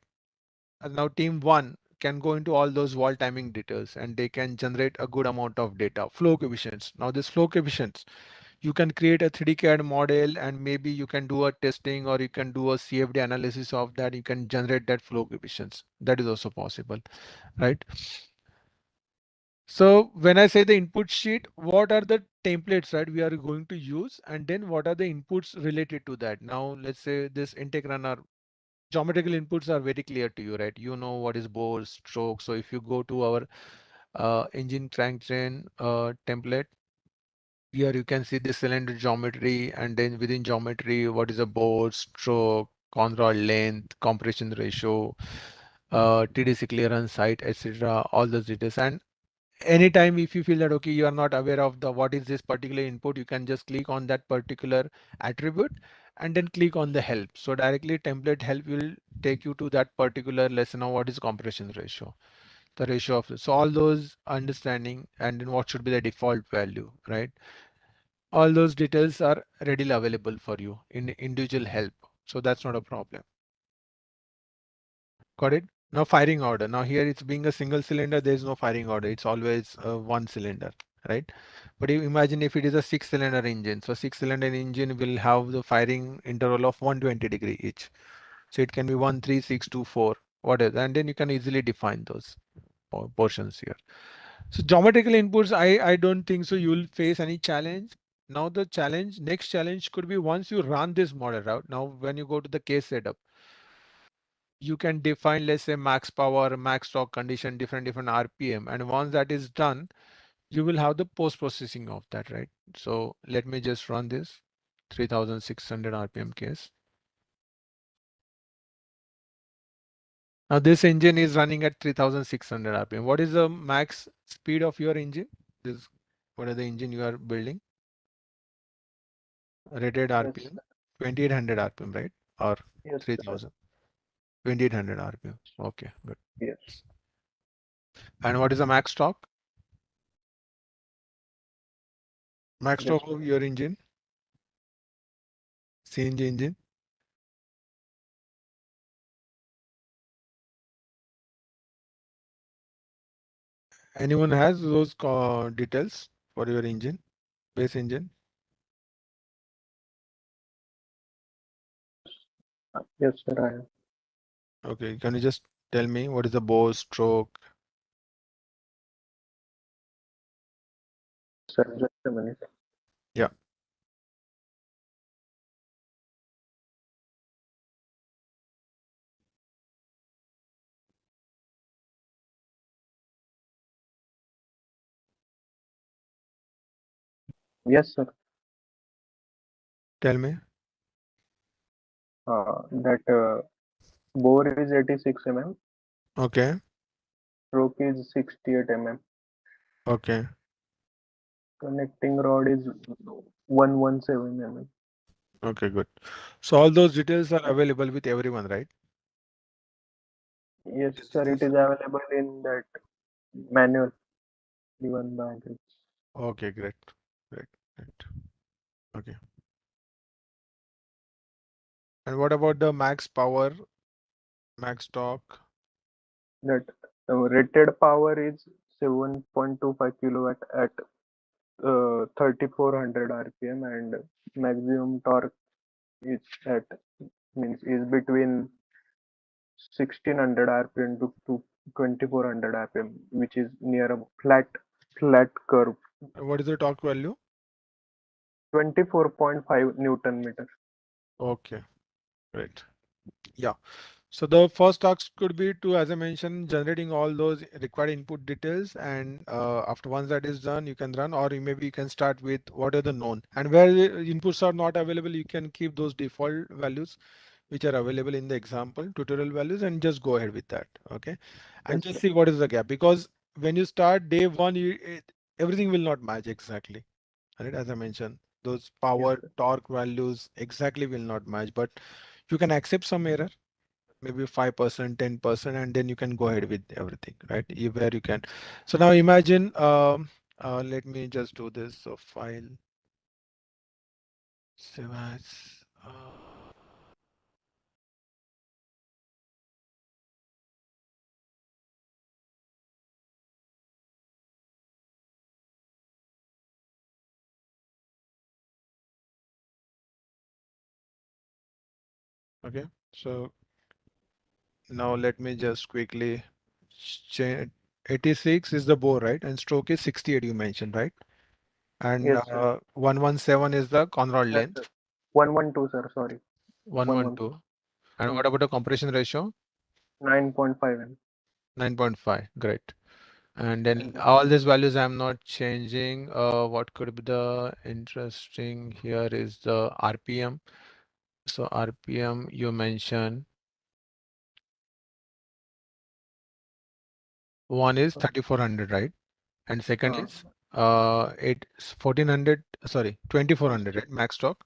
Now team one can go into all those wall timing details and they can generate a good amount of data, flow coefficients. Now this flow coefficients, you can create a 3D CAD model and maybe you can do a testing or you can do a CFD analysis of that. You can generate that flow coefficients. That is also possible, right? So when I say the input sheet, what are the templates that we are going to use? And then what are the inputs related to that? Now, let's say this intake runner geometrical inputs are very clear to you, right? You know what is bore, stroke. So if you go to our engine crankchain template, here you can see the cylinder geometry, and then within geometry, what is a bore, stroke, conrod length, compression ratio, TDC clearance height, etc. All those details. And anytime if you feel that okay, you are not aware of the what is this particular input, you can just click on that particular attribute and then click on the help. So directly template help will take you to that particular lesson of what is compression ratio, the ratio of so all those understanding, and then what should be the default value, right? All those details are readily available for you in individual help, so that's not a problem. Got it? Now firing order. Now here it's being a single cylinder, there is no firing order. It's always one cylinder, right? But you imagine if it is a 6-cylinder engine. So 6-cylinder engine will have the firing interval of 120 degree each. So it can be 1, 3, 6, 2, 4, whatever. And then you can easily define those portions here. So geometrical inputs, I don't think so you will face any challenge. Now the challenge, next challenge could be once you run this model out. Now when you go to the case setup, you can define, let's say, max power, max torque condition, different RPM. And once that is done, you will have the post processing of that, right? So let me just run this 3600 RPM case. Now this engine is running at 3600 RPM. What is the max speed of your engine? This, what are the engine you are building? Rated Yes, RPM, 2800 RPM, right? Or yes, sir. 3000, 2800 RPM. Okay, good. Yes. And what is the max torque? Max Yes, torque of your engine? CNG engine? Anyone has those details for your engine, base engine? yes, sir. I have. Okay, can you just tell me what is the bore, stroke? Sir, just a minute. Yeah. Yes, sir. Tell me. That bore is 86 mm, Okay. stroke is 68 mm, Okay. connecting rod is 117 mm. Okay, good. So all those details are available with everyone, right? Yes, These sir. It details is available in that manual given by the. okay, great. Great. Great. Okay. And what about the max power, max torque? That rated power is 7.25 kilowatt at 3400 RPM, and maximum torque is at means is between 1600 RPM to 2400 RPM, which is near a flat curve. What is the torque value? 24.5 Newton meter. Okay, great. Yeah. So the first task could be to, as I mentioned, generating all those required input details, and after once that is done, you can run, or maybe you can start with what are the known, and where the inputs are not available, you can keep those default values which are available in the example tutorial values and just go ahead with that. Okay, and Yes, just sir. see what is the gap, because when you start day one, everything will not match exactly. Right, as I mentioned, those Yes, power sir. torque values exactly will not match, but you can accept some error, maybe 5%, 10%, and then you can go ahead with everything, right? Where you can. So now imagine, let me just do this. So file, save as, okay. So now let me just quickly change. 86 is the bore, right? And stroke is 68, you mentioned, right? And Yes, sir. 117 is the Conrod Yes, sir. length, 112, sir. Sorry. 112. 112. And Hmm. what about the compression ratio? 9.5 M. 9.5. Great. And Yes, then sir. all these values I'm not changing. What could be the interesting here is the RPM. So RPM you mentioned one is Uh, 3400, right? And second uh, is it's 1400, sorry, 2400, right? Max torque.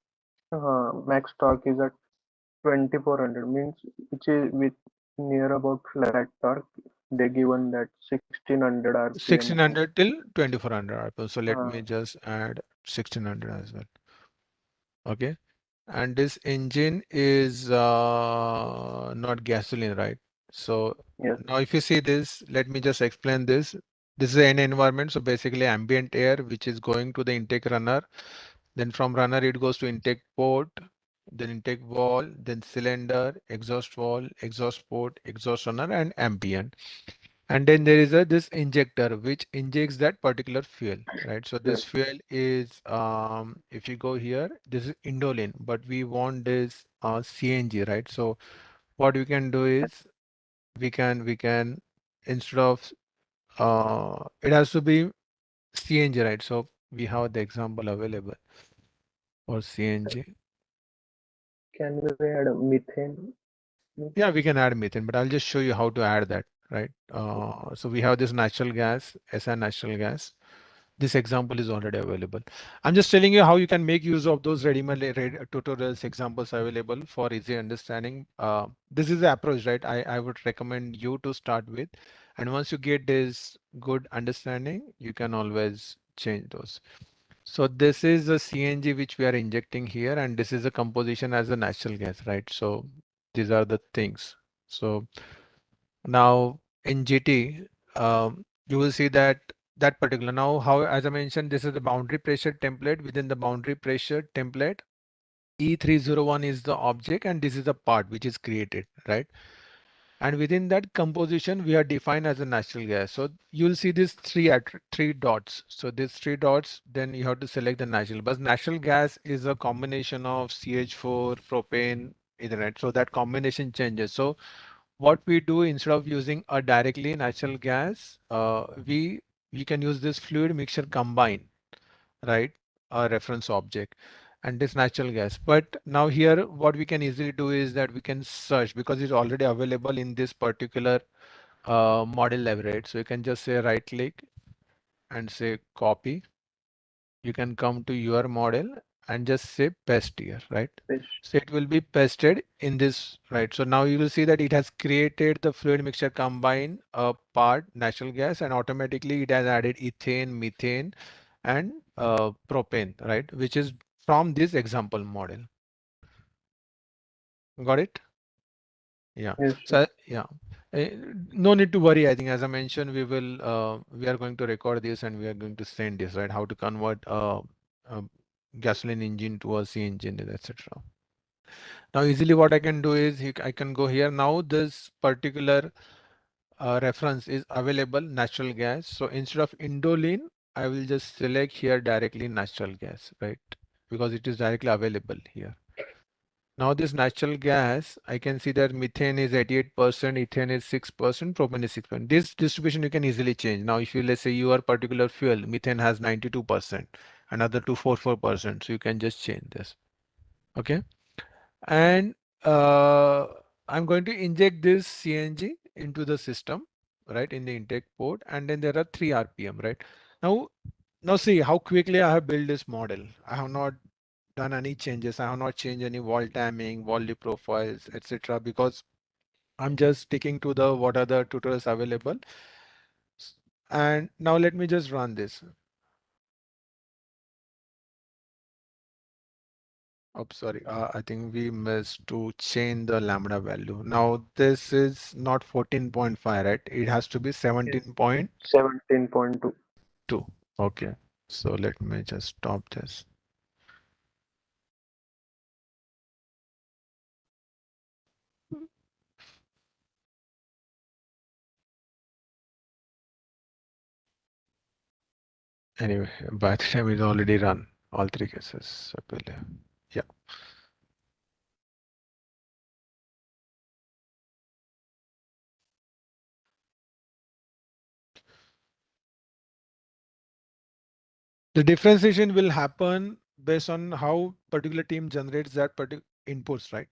Max torque is at 2400, means which is with near about flat torque. They given that 1600 RPM. 1600 till 2400 RPM. So let Uh, me just add 1600 as well. Okay. And this engine is not gasoline, right? So yes, now if you see this, let me just explain this. This is an environment, so basically ambient air which is going to the intake runner. Then from runner it goes to intake port, then intake valve, then cylinder, exhaust valve, exhaust port, exhaust runner, and ambient. And then there is a this injector which injects that particular fuel, right? So yes, this fuel is if you go here, this is indolene, but we want this CNG, right? So what we can do is we can instead of it has to be CNG, right? So we have the example available for CNG. can we add methane? Yeah, we can add methane, but I'll just show you how to add that, right? So we have this natural gas, SI natural gas. This example is already available. I'm just telling you how you can make use of those ready-made tutorials examples available for easy understanding. This is the approach, right? I would recommend you to start with. And once you get this good understanding, you can always change those. So this is a CNG which we are injecting here, and this is a composition as a natural gas, right? So these are the things. So now in GT, you will see that that particular now how, as I mentioned, this is the boundary pressure template. Within the boundary pressure template, E301 is the object and this is the part which is created, right? And within that composition, we are defined as a natural gas. So you'll see these three dots. So these three dots, then you have to select the natural. But natural gas is a combination of CH4, propane, Ethernet. So that combination changes. So what we do instead of using a directly natural gas, we can use this fluid mixture combine, right? A reference object and this natural gas. But now here, what we can easily do is that we can search because it's already available in this particular model library. So you can just say right click and say copy. You can come to your model and just say paste here, right? Fish. So it will be pasted in this, right? So now you will see that it has created the fluid mixture combine part natural gas and automatically it has added ethane, methane and propane, right? Which is from this example model. Got it? Yeah. Yes, sir. So yeah, no need to worry. I think as I mentioned, we are going to record this and we are going to send this, right? How to convert a gasoline engine to a C engine, etc. Now easily what I can do is I can go here. Now this particular reference is available natural gas. So instead of indolene, I will just select here directly natural gas, right? Because it is directly available here. Now this natural gas, I can see that methane is 88%, ethane is 6%, propane is 6%. This distribution you can easily change. Now, if you, let's say your particular fuel, methane has 92%, another 244%. So you can just change this. Okay. And I'm going to inject this CNG into the system, right, in the intake port, and then there are 3 RPM, right? Now see how quickly I have built this model. I have not done any changes. I have not changed any wall timing, wall profiles, etc. because I'm just sticking to the what are the tutorials available. And now let me just run this. Oh, sorry. I think we missed to change the lambda value. Now this is not 14.5, right? It has to be 17.2. 17.2. Okay. So let me just stop this. Anyway, by the time it's already run all 3 cases. So yeah. The differentiation will happen based on how particular team generates that particular inputs, right?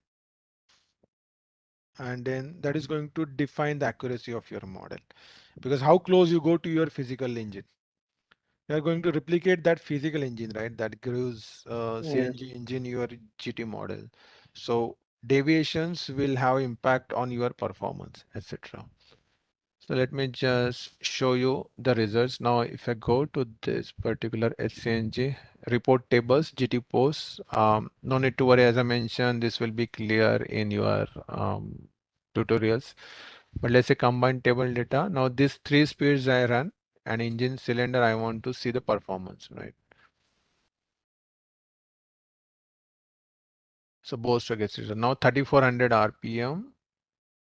And then that is going to define the accuracy of your model, because how close you go to your physical engine. You are going to replicate that physical engine, right? That cruise Yes. CNG engine, your GT model. So deviations will have impact on your performance, etc. So let me just show you the results. Now, if I go to this particular HCNG report tables, GT posts, no need to worry. As I mentioned, this will be clear in your tutorials. But let's say combined table data. Now, these 3 speeds I run and engine cylinder, I want to see the performance, right? So both gets it. Now 3400 RPM.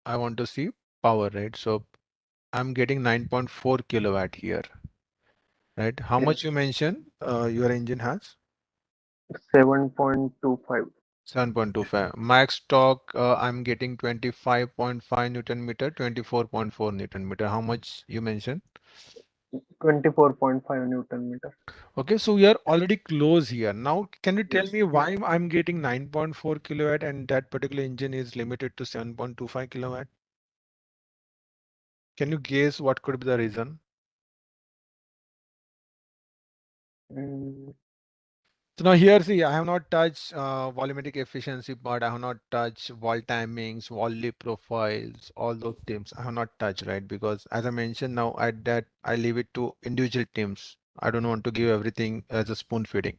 I want to see power, right? So I'm getting 9.4 kilowatt here. Right? How Yes. much you mentioned your engine has? 7.25. 7.25. Max torque, I'm getting 25.5 Newton meter, 24.4 Newton meter. How much you mentioned? 24.5 Newton meter. Okay, so we are already close here. Now, can you tell me why I'm getting 9.4 kilowatt and that particular engine is limited to 7.25 kilowatt? Can you guess what could be the reason? Mm, So now here, see, I have not touched volumetric efficiency part. I have not touched wall timings, wall lip profiles, all those teams. I have not touched, right? Because as I mentioned, now at that I leave it to individual teams. I don't want to give everything as a spoon feeding,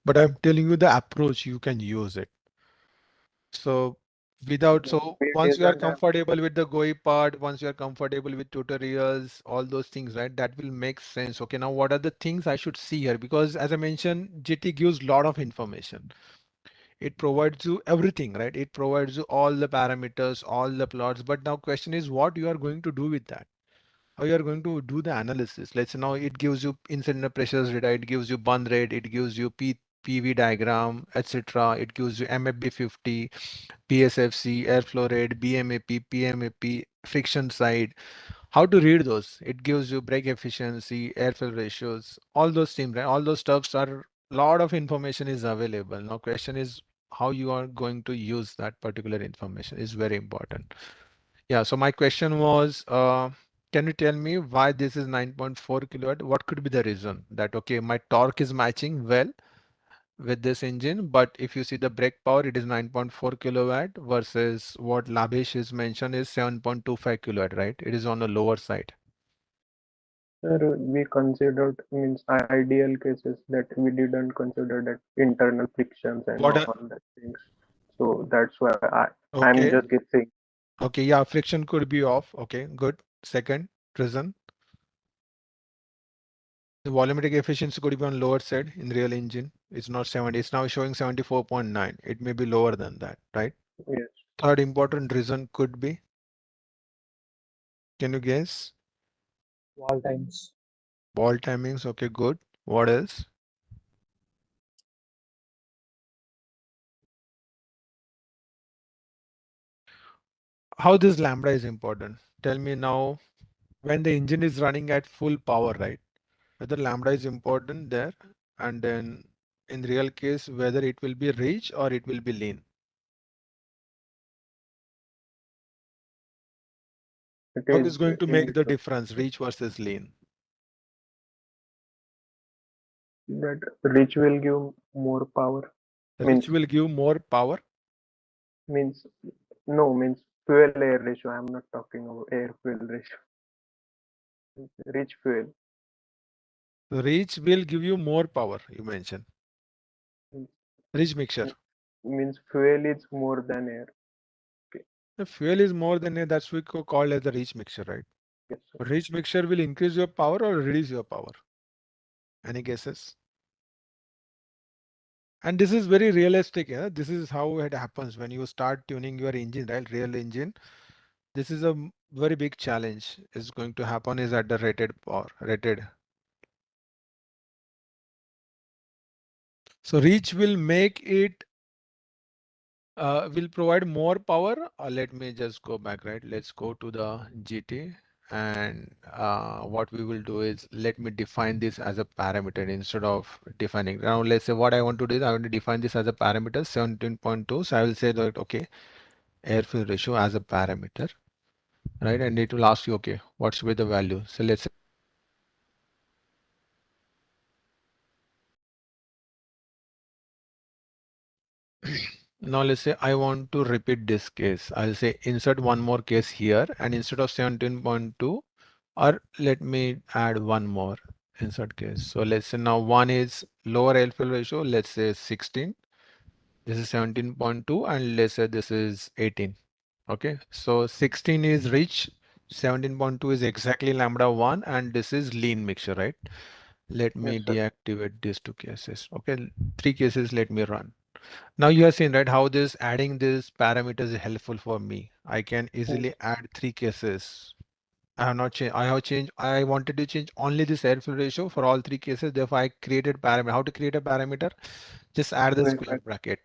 but I'm telling you the approach you can use it. So so we once you are didn't have. comfortable with the GUI part, once you are comfortable with tutorials, all those things, right? That will make sense. Okay, now what are the things I should see here? Because as I mentioned, GT gives a lot of information. It provides you everything, right? It provides you all the parameters, all the plots. But now question is what you are going to do with that? How you are going to do the analysis? Let's say now it gives you in-cylinder pressures data, it gives you burn rate, it gives you PV diagram, etc. It gives you MFB50, PSFC, airflow rate, BMAP, PMAP, friction side. How to read those? It gives you brake efficiency, airfill ratios, all those things, right? All those stuffs are lot of information is available. Now question is how you are going to use that particular information is very important. Yeah, so my question was, can you tell me why this is 9.4 kilowatt? What could be the reason that, okay, my torque is matching well with this engine, but if you see the brake power, it is 9.4 kilowatt versus what Labesh is mentioned is 7.25 kilowatt, right? It is on the lower side. Sir, we considered means ideal cases that we didn't consider that internal frictions and What? all that things. So that's why I'm Okay. just guessing. Okay. Yeah. Friction could be off. Okay. Good. Second reason. The volumetric efficiency could be on lower side in real engine. It's not 70. It's now showing 74.9. It may be lower than that, right? Yes. Third important reason could be, can you guess? Wall times. Ball timings. Okay, good. What else? how this lambda is important? Tell me now, when the engine is running at full power, right? Whether lambda is important there, and then in real case, whether it will be reach or it will be lean. It What is is going to make the indifferent. difference, reach versus lean? That rich will give more power. Reach Means will give more power. means no means fuel air ratio. I'm not talking about air fuel ratio. Rich fuel Reach will give you more power, you mentioned. means Rich mixture. means fuel is more than air. Okay. The fuel is more than a, that's we call as the rich mixture, right? Yes, sir. Rich mixture will increase your power or reduce your power. Any guesses? And this is very realistic. Yeah? This is how it happens when you start tuning your engine, right? Real engine. This is a very big challenge. Is going to happen is at the rated power, rated. So reach will make it, will provide more power. Let me just go back, right? Let's go to the GT. And what we will do is, let me define this as a parameter instead of defining. Now, let's say what I want to do is I want to define this as a parameter 17.2. So I will say that, okay, air fuel ratio as a parameter, right? And it will ask you, okay, what should be the value? So let's say now let's say I want to repeat this case. I'll say insert one more case here, and instead of 17.2, or let me add one more insert case. So let's say now one is lower air fuel ratio, let's say 16. This is 17.2, and let's say this is 18. Okay, so 16 is rich, 17.2 is exactly lambda 1, and this is lean mixture, right? Let me Yes, sir. deactivate these two cases. Okay, three cases, let me run. Now you have seen, right, how this adding these parameters is helpful for me. I can easily add three cases. I have not changed. I have changed. I wanted to change only this air fuel ratio for all three cases. Therefore, I created parameter. How to create a parameter? Just add the square Right. bracket,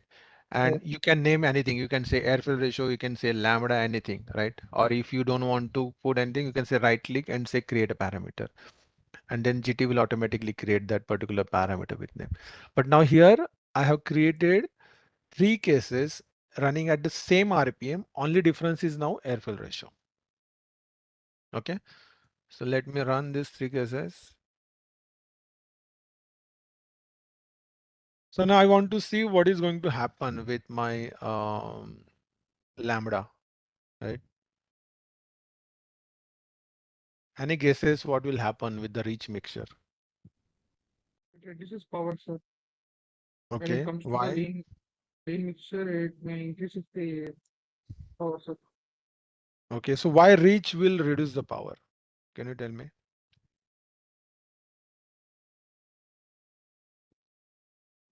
Yes. and you can name anything. You can say air fuel ratio. You can say lambda, anything, right? Or if you don't want to put anything, you can say right click and say create a parameter, and then GT will automatically create that particular parameter with name. But now here I have created three cases running at the same RPM. Only difference is now air fuel ratio. Okay, so let me run these three cases. So now I want to see what is going to happen with my lambda, right? Any guesses what will happen with the rich mixture? It reduces power, sir. When it Okay, comes to the why? lean mixture, it may increase the power, sir. Okay, so why rich will reduce the power? Can you tell me?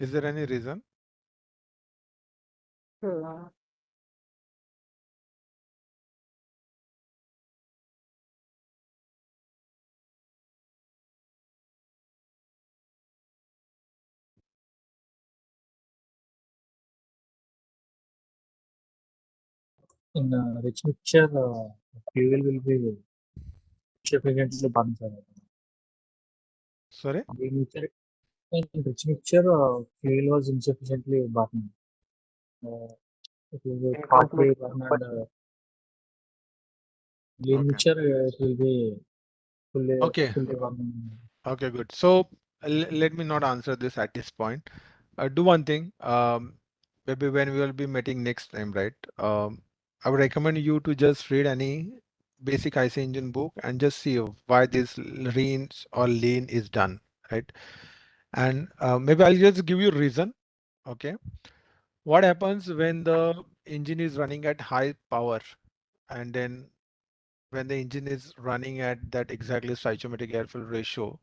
Is there any reason? Uh, In rich mixture, fuel will be significantly burned, sir. Sorry? Lean mixture, in rich mixture, fuel was insufficiently burned. It will be Incomplete partly burned, and combustion. lean Okay. mixture, it will be Okay. fully burned. Okay, good. So let me not answer this at this point. Do one thing. Maybe when we will be meeting next time, right? I would recommend you to just read any basic IC engine book and just see why this range or lean is done, right? And maybe I'll just give you a reason. Okay. What happens when the engine is running at high power, and then when the engine is running at that exactly stoichiometric air fuel ratio,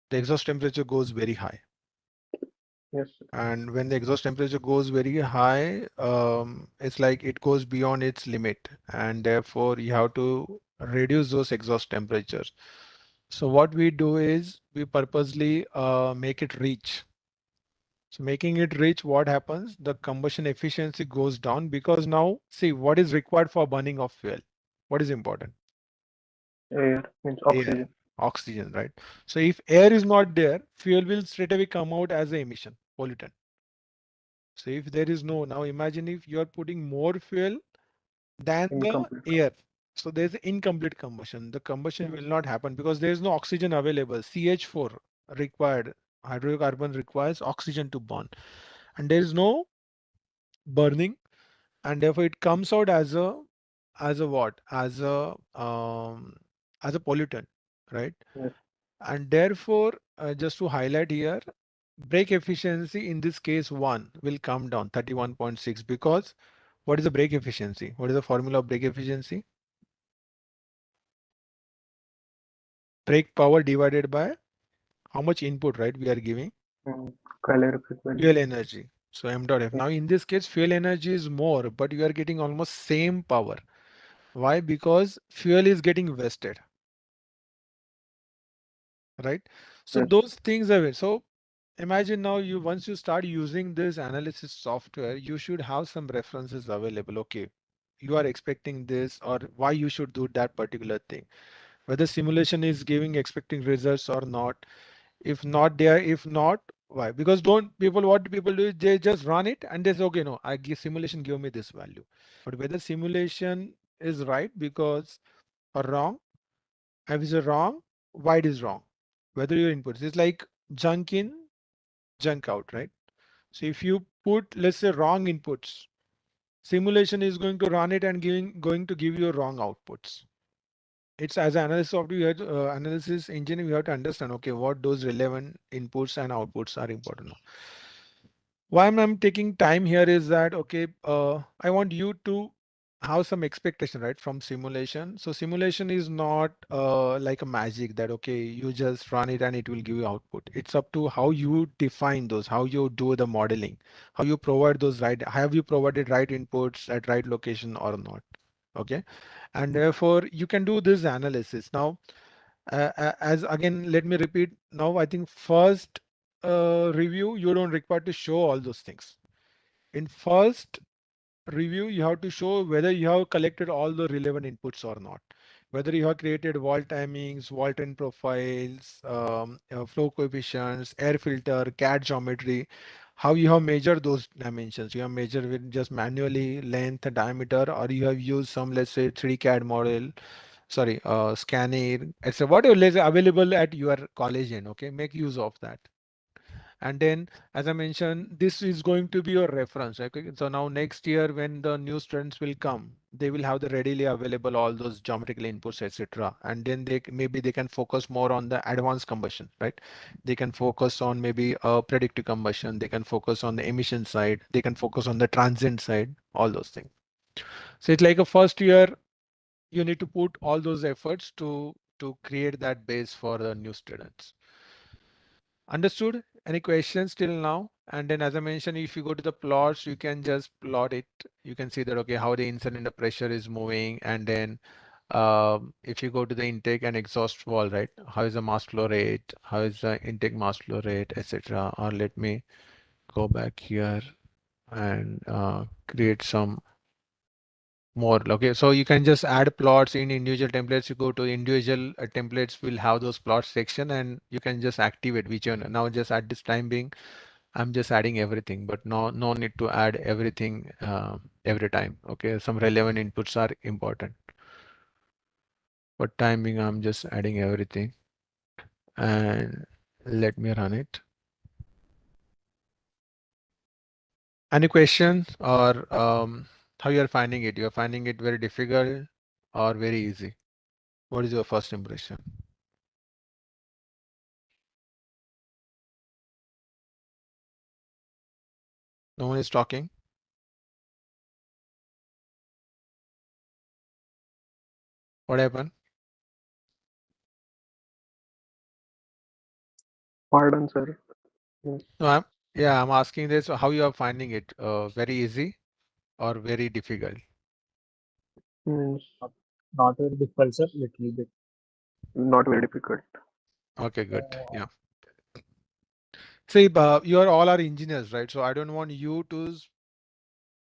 the exhaust temperature goes very high. Yes, sir. And when the exhaust temperature goes very high, it's like it goes beyond its limit, and therefore you have to reduce those exhaust temperatures. So what we do is we purposely make it reach. So making it rich, what happens? The combustion efficiency goes down because now see what is required for burning of fuel. What is important? Air means Air, oxygen. oxygen, right? So if air is not there, fuel will straight away come out as an emission, pollutant. So if there is no, now imagine if you are putting more fuel than the Incomplete. air. So there's incomplete combustion. The combustion will not happen because there is no oxygen available. CH4 required, hydrocarbon requires oxygen to burn. And there is no burning, and therefore it comes out as a what? As a pollutant, right? Yes. And therefore, just to highlight here, brake efficiency in this case 1 will come down 31.6 because what is the brake efficiency? What is the formula of brake efficiency? Brake power divided by how much input, right? We are giving Calorific value. fuel energy. So m dot f. Now in this case, fuel energy is more, but you are getting almost same power. Why? Because fuel is getting wasted, right? So Yes. those things are it. So imagine now you once you start using this analysis software, you should have some references available. Okay, you are expecting this or why you should do that particular thing. Whether simulation is giving expecting results or not. If not there, if not, why? Because don't people what people do is they just run it and they say, okay, no, I give simulation give me this value. But whether simulation is right because or wrong, if it's wrong, why it is wrong? Whether your inputs is like junk in, junk out, right? So if you put, let's say, wrong inputs, simulation is going to run it and going to give you wrong outputs. It's as an analyst software, you have to, analysis engineer, you have to understand, okay, what those relevant inputs and outputs are important. Why I'm taking time here is that, okay, I want you to have some expectation, right, from simulation. So simulation is not like a magic that, okay, you just run it and it will give you output. It's up to how you define those, how you do the modeling, how you provide those right, have you provided right inputs at right location or not? Okay. And therefore you can do this analysis. Now, as again, let me repeat now, I think first review, you don't require to show all those things. In first review, you have to show whether you have collected all the relevant inputs or not. Whether you have created wall timings, wall time profiles, flow coefficients, air filter, CAD geometry, how you have measured those dimensions. You have measured with just manually length, diameter, or you have used some, let's say, 3D CAD model, sorry, scanner, etc. Whatever is available at your college end, okay, make use of that. And then, as I mentioned, this is going to be your reference. Okay, so now next year when the new students will come, they will have the readily available all those geometrical inputs, etc. And then maybe they can focus more on the advanced combustion, right? They can focus on maybe predictive combustion. They can focus on the emission side. They can focus on the transient side. All those things. So it's like a first year. You need to put all those efforts to create that base for the new students. Understood? Any questions till now? And then as I mentioned, if you go to the plots, you can just plot it. You can see that, okay, how the incident pressure is moving. And then if you go to the intake and exhaust wall, right? How is the mass flow rate? How is the intake mass flow rate, etc. Or let me go back here and create some more. Okay, so you can just add plots in individual templates. You go to individual templates will have those plots section and you can just activate whichever. Now just at this time being, I'm just adding everything, but no need to add everything every time. Okay, some relevant inputs are important. For time being, I'm just adding everything and let me run it. Any questions or how you are finding it? You are finding it very difficult or very easy? What is your first impression? No one is talking. What happened? Pardon, sir. Means, No, I'm asking this, how you are finding it? Very easy or very difficult? means Not very difficult, sir. Little bit. not very difficult. Okay, good. Yeah. See, you are all are engineers, right? So I don't want you to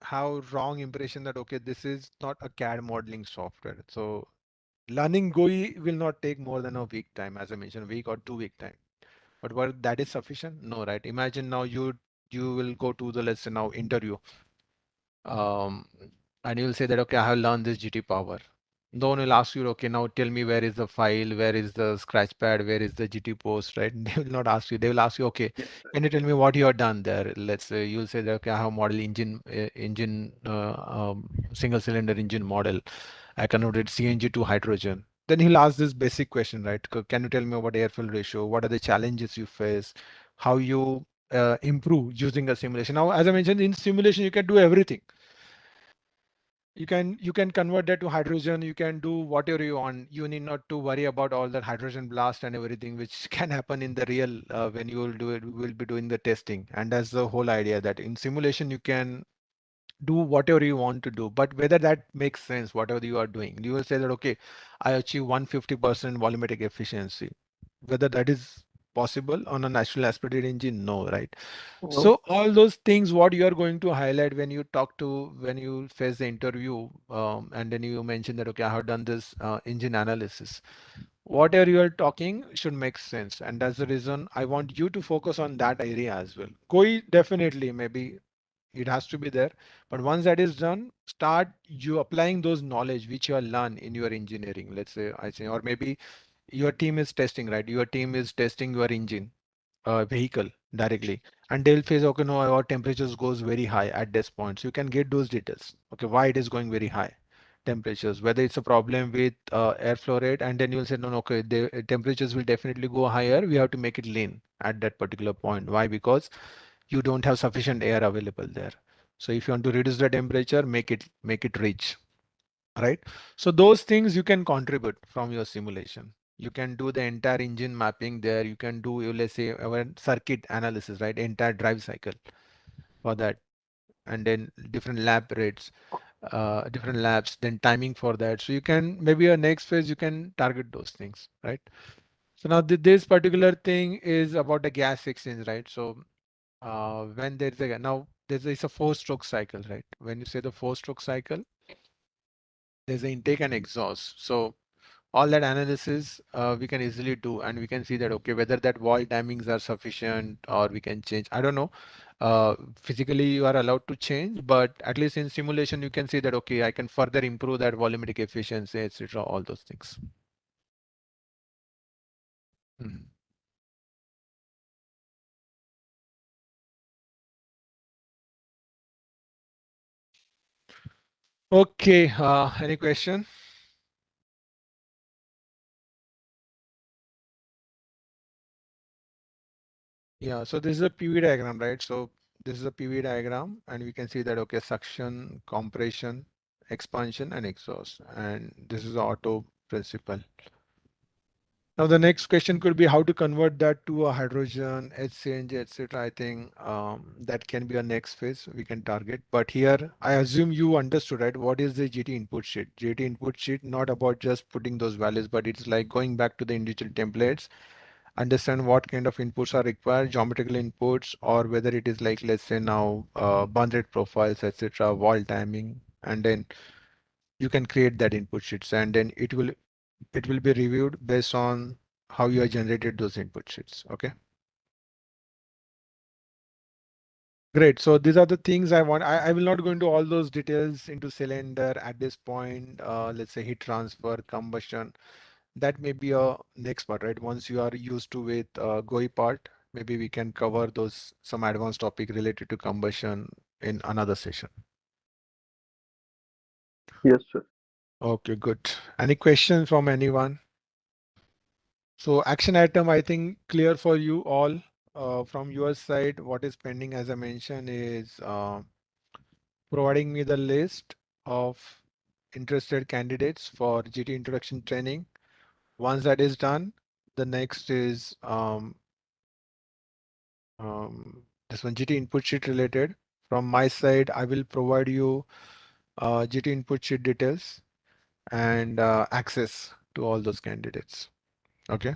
have wrong impression that okay, this is not a CAD modeling software. So learning GUI will not take more than a week time, as I mentioned, week or 2 week time. But what that is sufficient? No, right? Imagine now you will go to the, let's say now, interview, um, and you will say that okay, I have learned this GT power. No one will ask you, okay, now tell me where is the file, where is the scratch pad, where is the GT post, right? They will not ask you. They will ask you, okay, Yes, sir. can you tell me what you have done there? Let's say you'll say that okay, I have model engine single cylinder engine model. I converted CNG to hydrogen. Then he'll ask this basic question, right? Can you tell me about air fuel ratio? What are the challenges you face? How you improve using a simulation? Now, as I mentioned, in simulation you can do everything. You can convert that to hydrogen. You can do whatever you want. You need not to worry about all that hydrogen blast and everything, which can happen in the real when you will do it. We will be doing the testing, and that's the whole idea that in simulation you can do whatever you want to do, but whether that makes sense, whatever you are doing, you will say that okay, I achieve 150% volumetric efficiency. Whether that is possible on a natural aspirated engine, no, right? No. So all those things what you are going to highlight when you talk to, when you face the interview, and then you mention that okay, I have done this engine analysis. Whatever you are talking should make sense, and that's the reason I want you to focus on that area as well. Koi definitely maybe it has to be there, but once that is done, start you applying those knowledge which you have learned in your engineering. Let's say I say, or maybe your team is testing, right? Your team is testing your engine vehicle directly, and they'll face okay, no, our temperatures goes very high at this point, so you can get those details. Okay, why it is going very high temperatures, whether it's a problem with air flow rate, and then you'll say no, no, okay, the temperatures will definitely go higher, we have to make it lean at that particular point. Why? Because you don't have sufficient air available there. So if you want to reduce the temperature, make it rich, right? So those things you can contribute from your simulation. You can do the entire engine mapping there. You can do, let's say, our circuit analysis, right? Entire drive cycle for that, and then different lap rates, different laps, then timing for that. So you can, maybe your next phase, you can target those things, right? So now this particular thing is about the gas exchange, right? So when there's a, now there's a, it's a four-stroke cycle, right? When you say the four-stroke cycle, there's an intake and exhaust. So all that analysis we can easily do, and we can see that okay, whether that wall timings are sufficient or we can change. I don't know. Physically you are allowed to change, but at least in simulation you can see that okay, I can further improve that volumetric efficiency, etc. All those things. Mhm. Okay. Any question? Yeah, so this is a PV diagram, right? So this is a PV diagram, and we can see that, okay, suction, compression, expansion, and exhaust. And this is the auto principle. Now the next question could be how to convert that to a hydrogen, HCNG, etc. I think that can be a next phase we can target. But here, I assume you understood, right? What is the GT input sheet? GT input sheet, not about just putting those values, but it's like going back to the individual templates, understand what kind of inputs are required, geometrical inputs, or whether it is like, let's say now, burn rate profiles, etc., wall timing, and then you can create that input sheets, and then it will be reviewed based on how you have generated those input sheets. Okay. Great. So these are the things I want. I will not go into all those details into cylinder at this point. Let's say heat transfer, combustion. That may be a next part, right? Once you are used to with GUI part, maybe we can cover those some advanced topic related to combustion in another session. Yes, sir. Okay, good. Any questions from anyone? So action item, I think clear for you all. From your side, what is pending, as I mentioned, is providing me the list of interested candidates for GT introduction training. Once that is done, the next is this one, GT input sheet related. From my side, I will provide you GT input sheet details and access to all those candidates. Okay.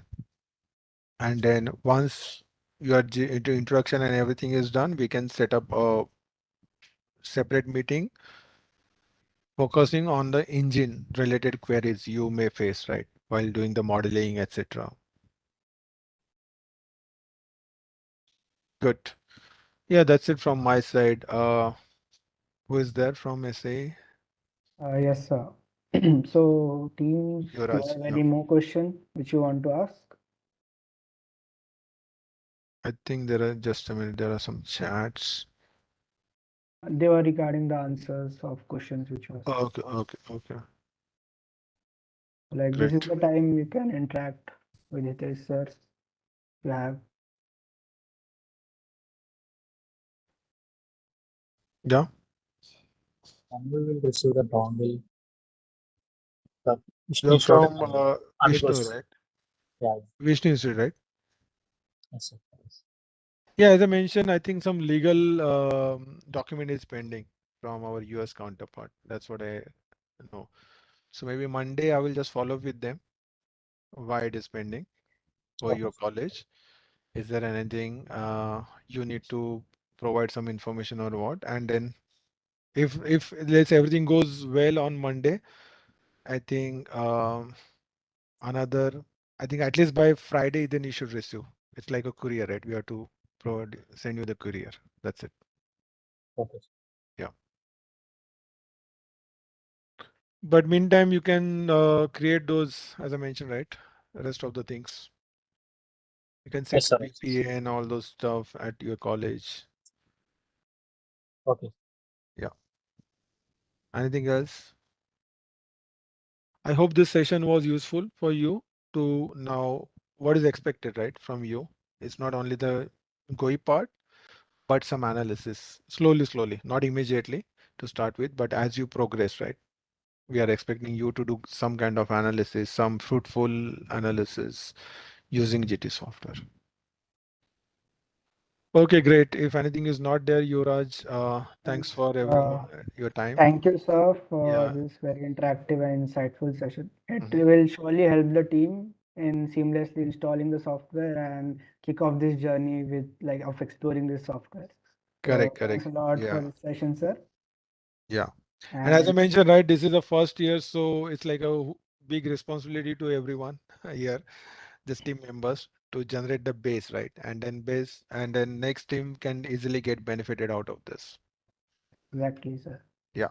And then once your introduction and everything is done, we can set up a separate meeting focusing on the engine related queries you may face, right, while doing the modeling, etc. Good. Yeah, that's it from my side. Who is there from SA? Yes, sir. So, teams, do you Yuvraj. have Yeah. any more question which you want to ask? I think there are, just a minute, there are some chats. They were regarding the answers of questions which was Okay, okay, okay. like this is Great. the time you can interact with it, sir. You have. Yeah. And we will receive the dongle. The You're Vishnu showed from Vishnu, Amigos. right? Yeah, Vishnu Institute, right? yes, sir. Yes. Yeah, as I mentioned, I think some legal document is pending from our US counterpart. That's what I know. So maybe Monday I will just follow up with them why it is pending for Okay. your college. Is there anything you need to provide some information or what? And then if let's say everything goes well on Monday, I think another, I think at least by Friday, then you should receive. It's like a courier, right? We have to provide, send you the courier. That's it. Okay. Yeah. But meantime, you can create those, as I mentioned, right? The rest of the things. You can set Yes, sir. VPA and all those stuff at your college. Okay. Yeah. Anything else? I hope this session was useful for you to know what is expected, right, from you. It's not only the GUI part, but some analysis slowly, not immediately to start with, but as you progress, right? We are expecting you to do some kind of analysis, some fruitful analysis using GT software. Okay, great. If anything is not there, Yuvraj, thanks for everyone, your time. Thank you, sir, for Yeah. this very interactive and insightful session. It Mhm. will surely help the team in seamlessly installing the software and kick off this journey with like of exploring this software. So Correct, thanks correct. a lot for Yeah, this session, sir. yeah. And as I And mentioned, right, this is the first year, so it's like a big responsibility to everyone here, this team members, to generate the base, right? And then next team can easily get benefited out of this. exactly, sir. Yeah.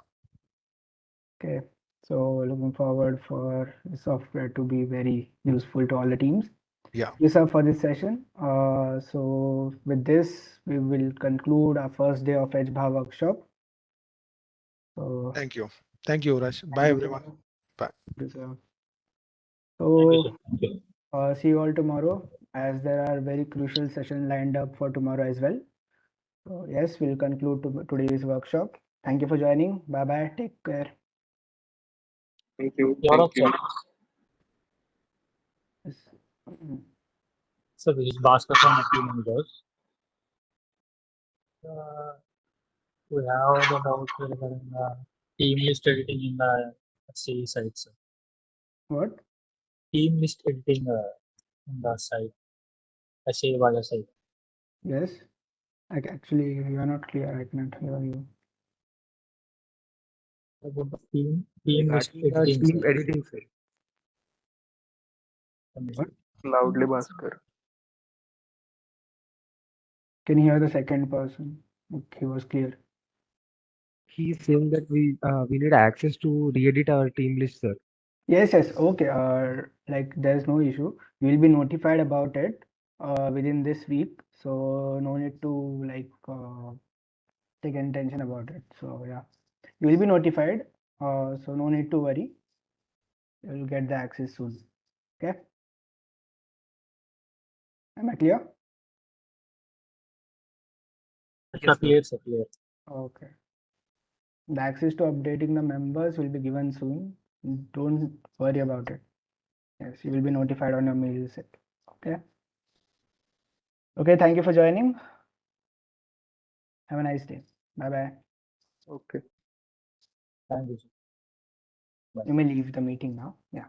Okay. So looking forward for the software to be very useful to all the teams. Yeah. Thank you, sir, for this session. So with this, we will conclude our first day of hBAJA workshop. So Thank you. Thank you, Raj. Bye, thank you, everyone. sir. Bye. Thank you, sir. Thank you, sir. So Thank you. see you all tomorrow, as there are very crucial sessions lined up for tomorrow as well. So yes, we'll conclude today's workshop. Thank you for joining. Bye bye. Take care. Thank you. You're Thank up, you. sir. Yes. So this is Bhaskar from the team members. We have the doubt regarding the team list editing in the CE site, sir. What? Team list editing in the site, SAE site. Yes. Actually, you are not clear. I cannot hear you. About the team list Regarding the editing, team sir. editing side, What? loudly, Bhaskar. Can you hear the second person? He was clear. He's saying that we need access to re-edit our team list, sir. Yes, yes. Okay. Like there's no issue. You'll be notified about it within this week. So no need to like take any tension about it. So yeah, you will be notified. So no need to worry. You'll get the access soon. Okay. Am I clear? Sir, clear, sir, clear. Okay. The access to updating the members will be given soon. Don't worry about it. Yes, you will be notified on your mail set. Okay. Okay. Thank you for joining. Have a nice day. Bye bye. Okay. Thank you, sir. You may leave the meeting now. Yeah.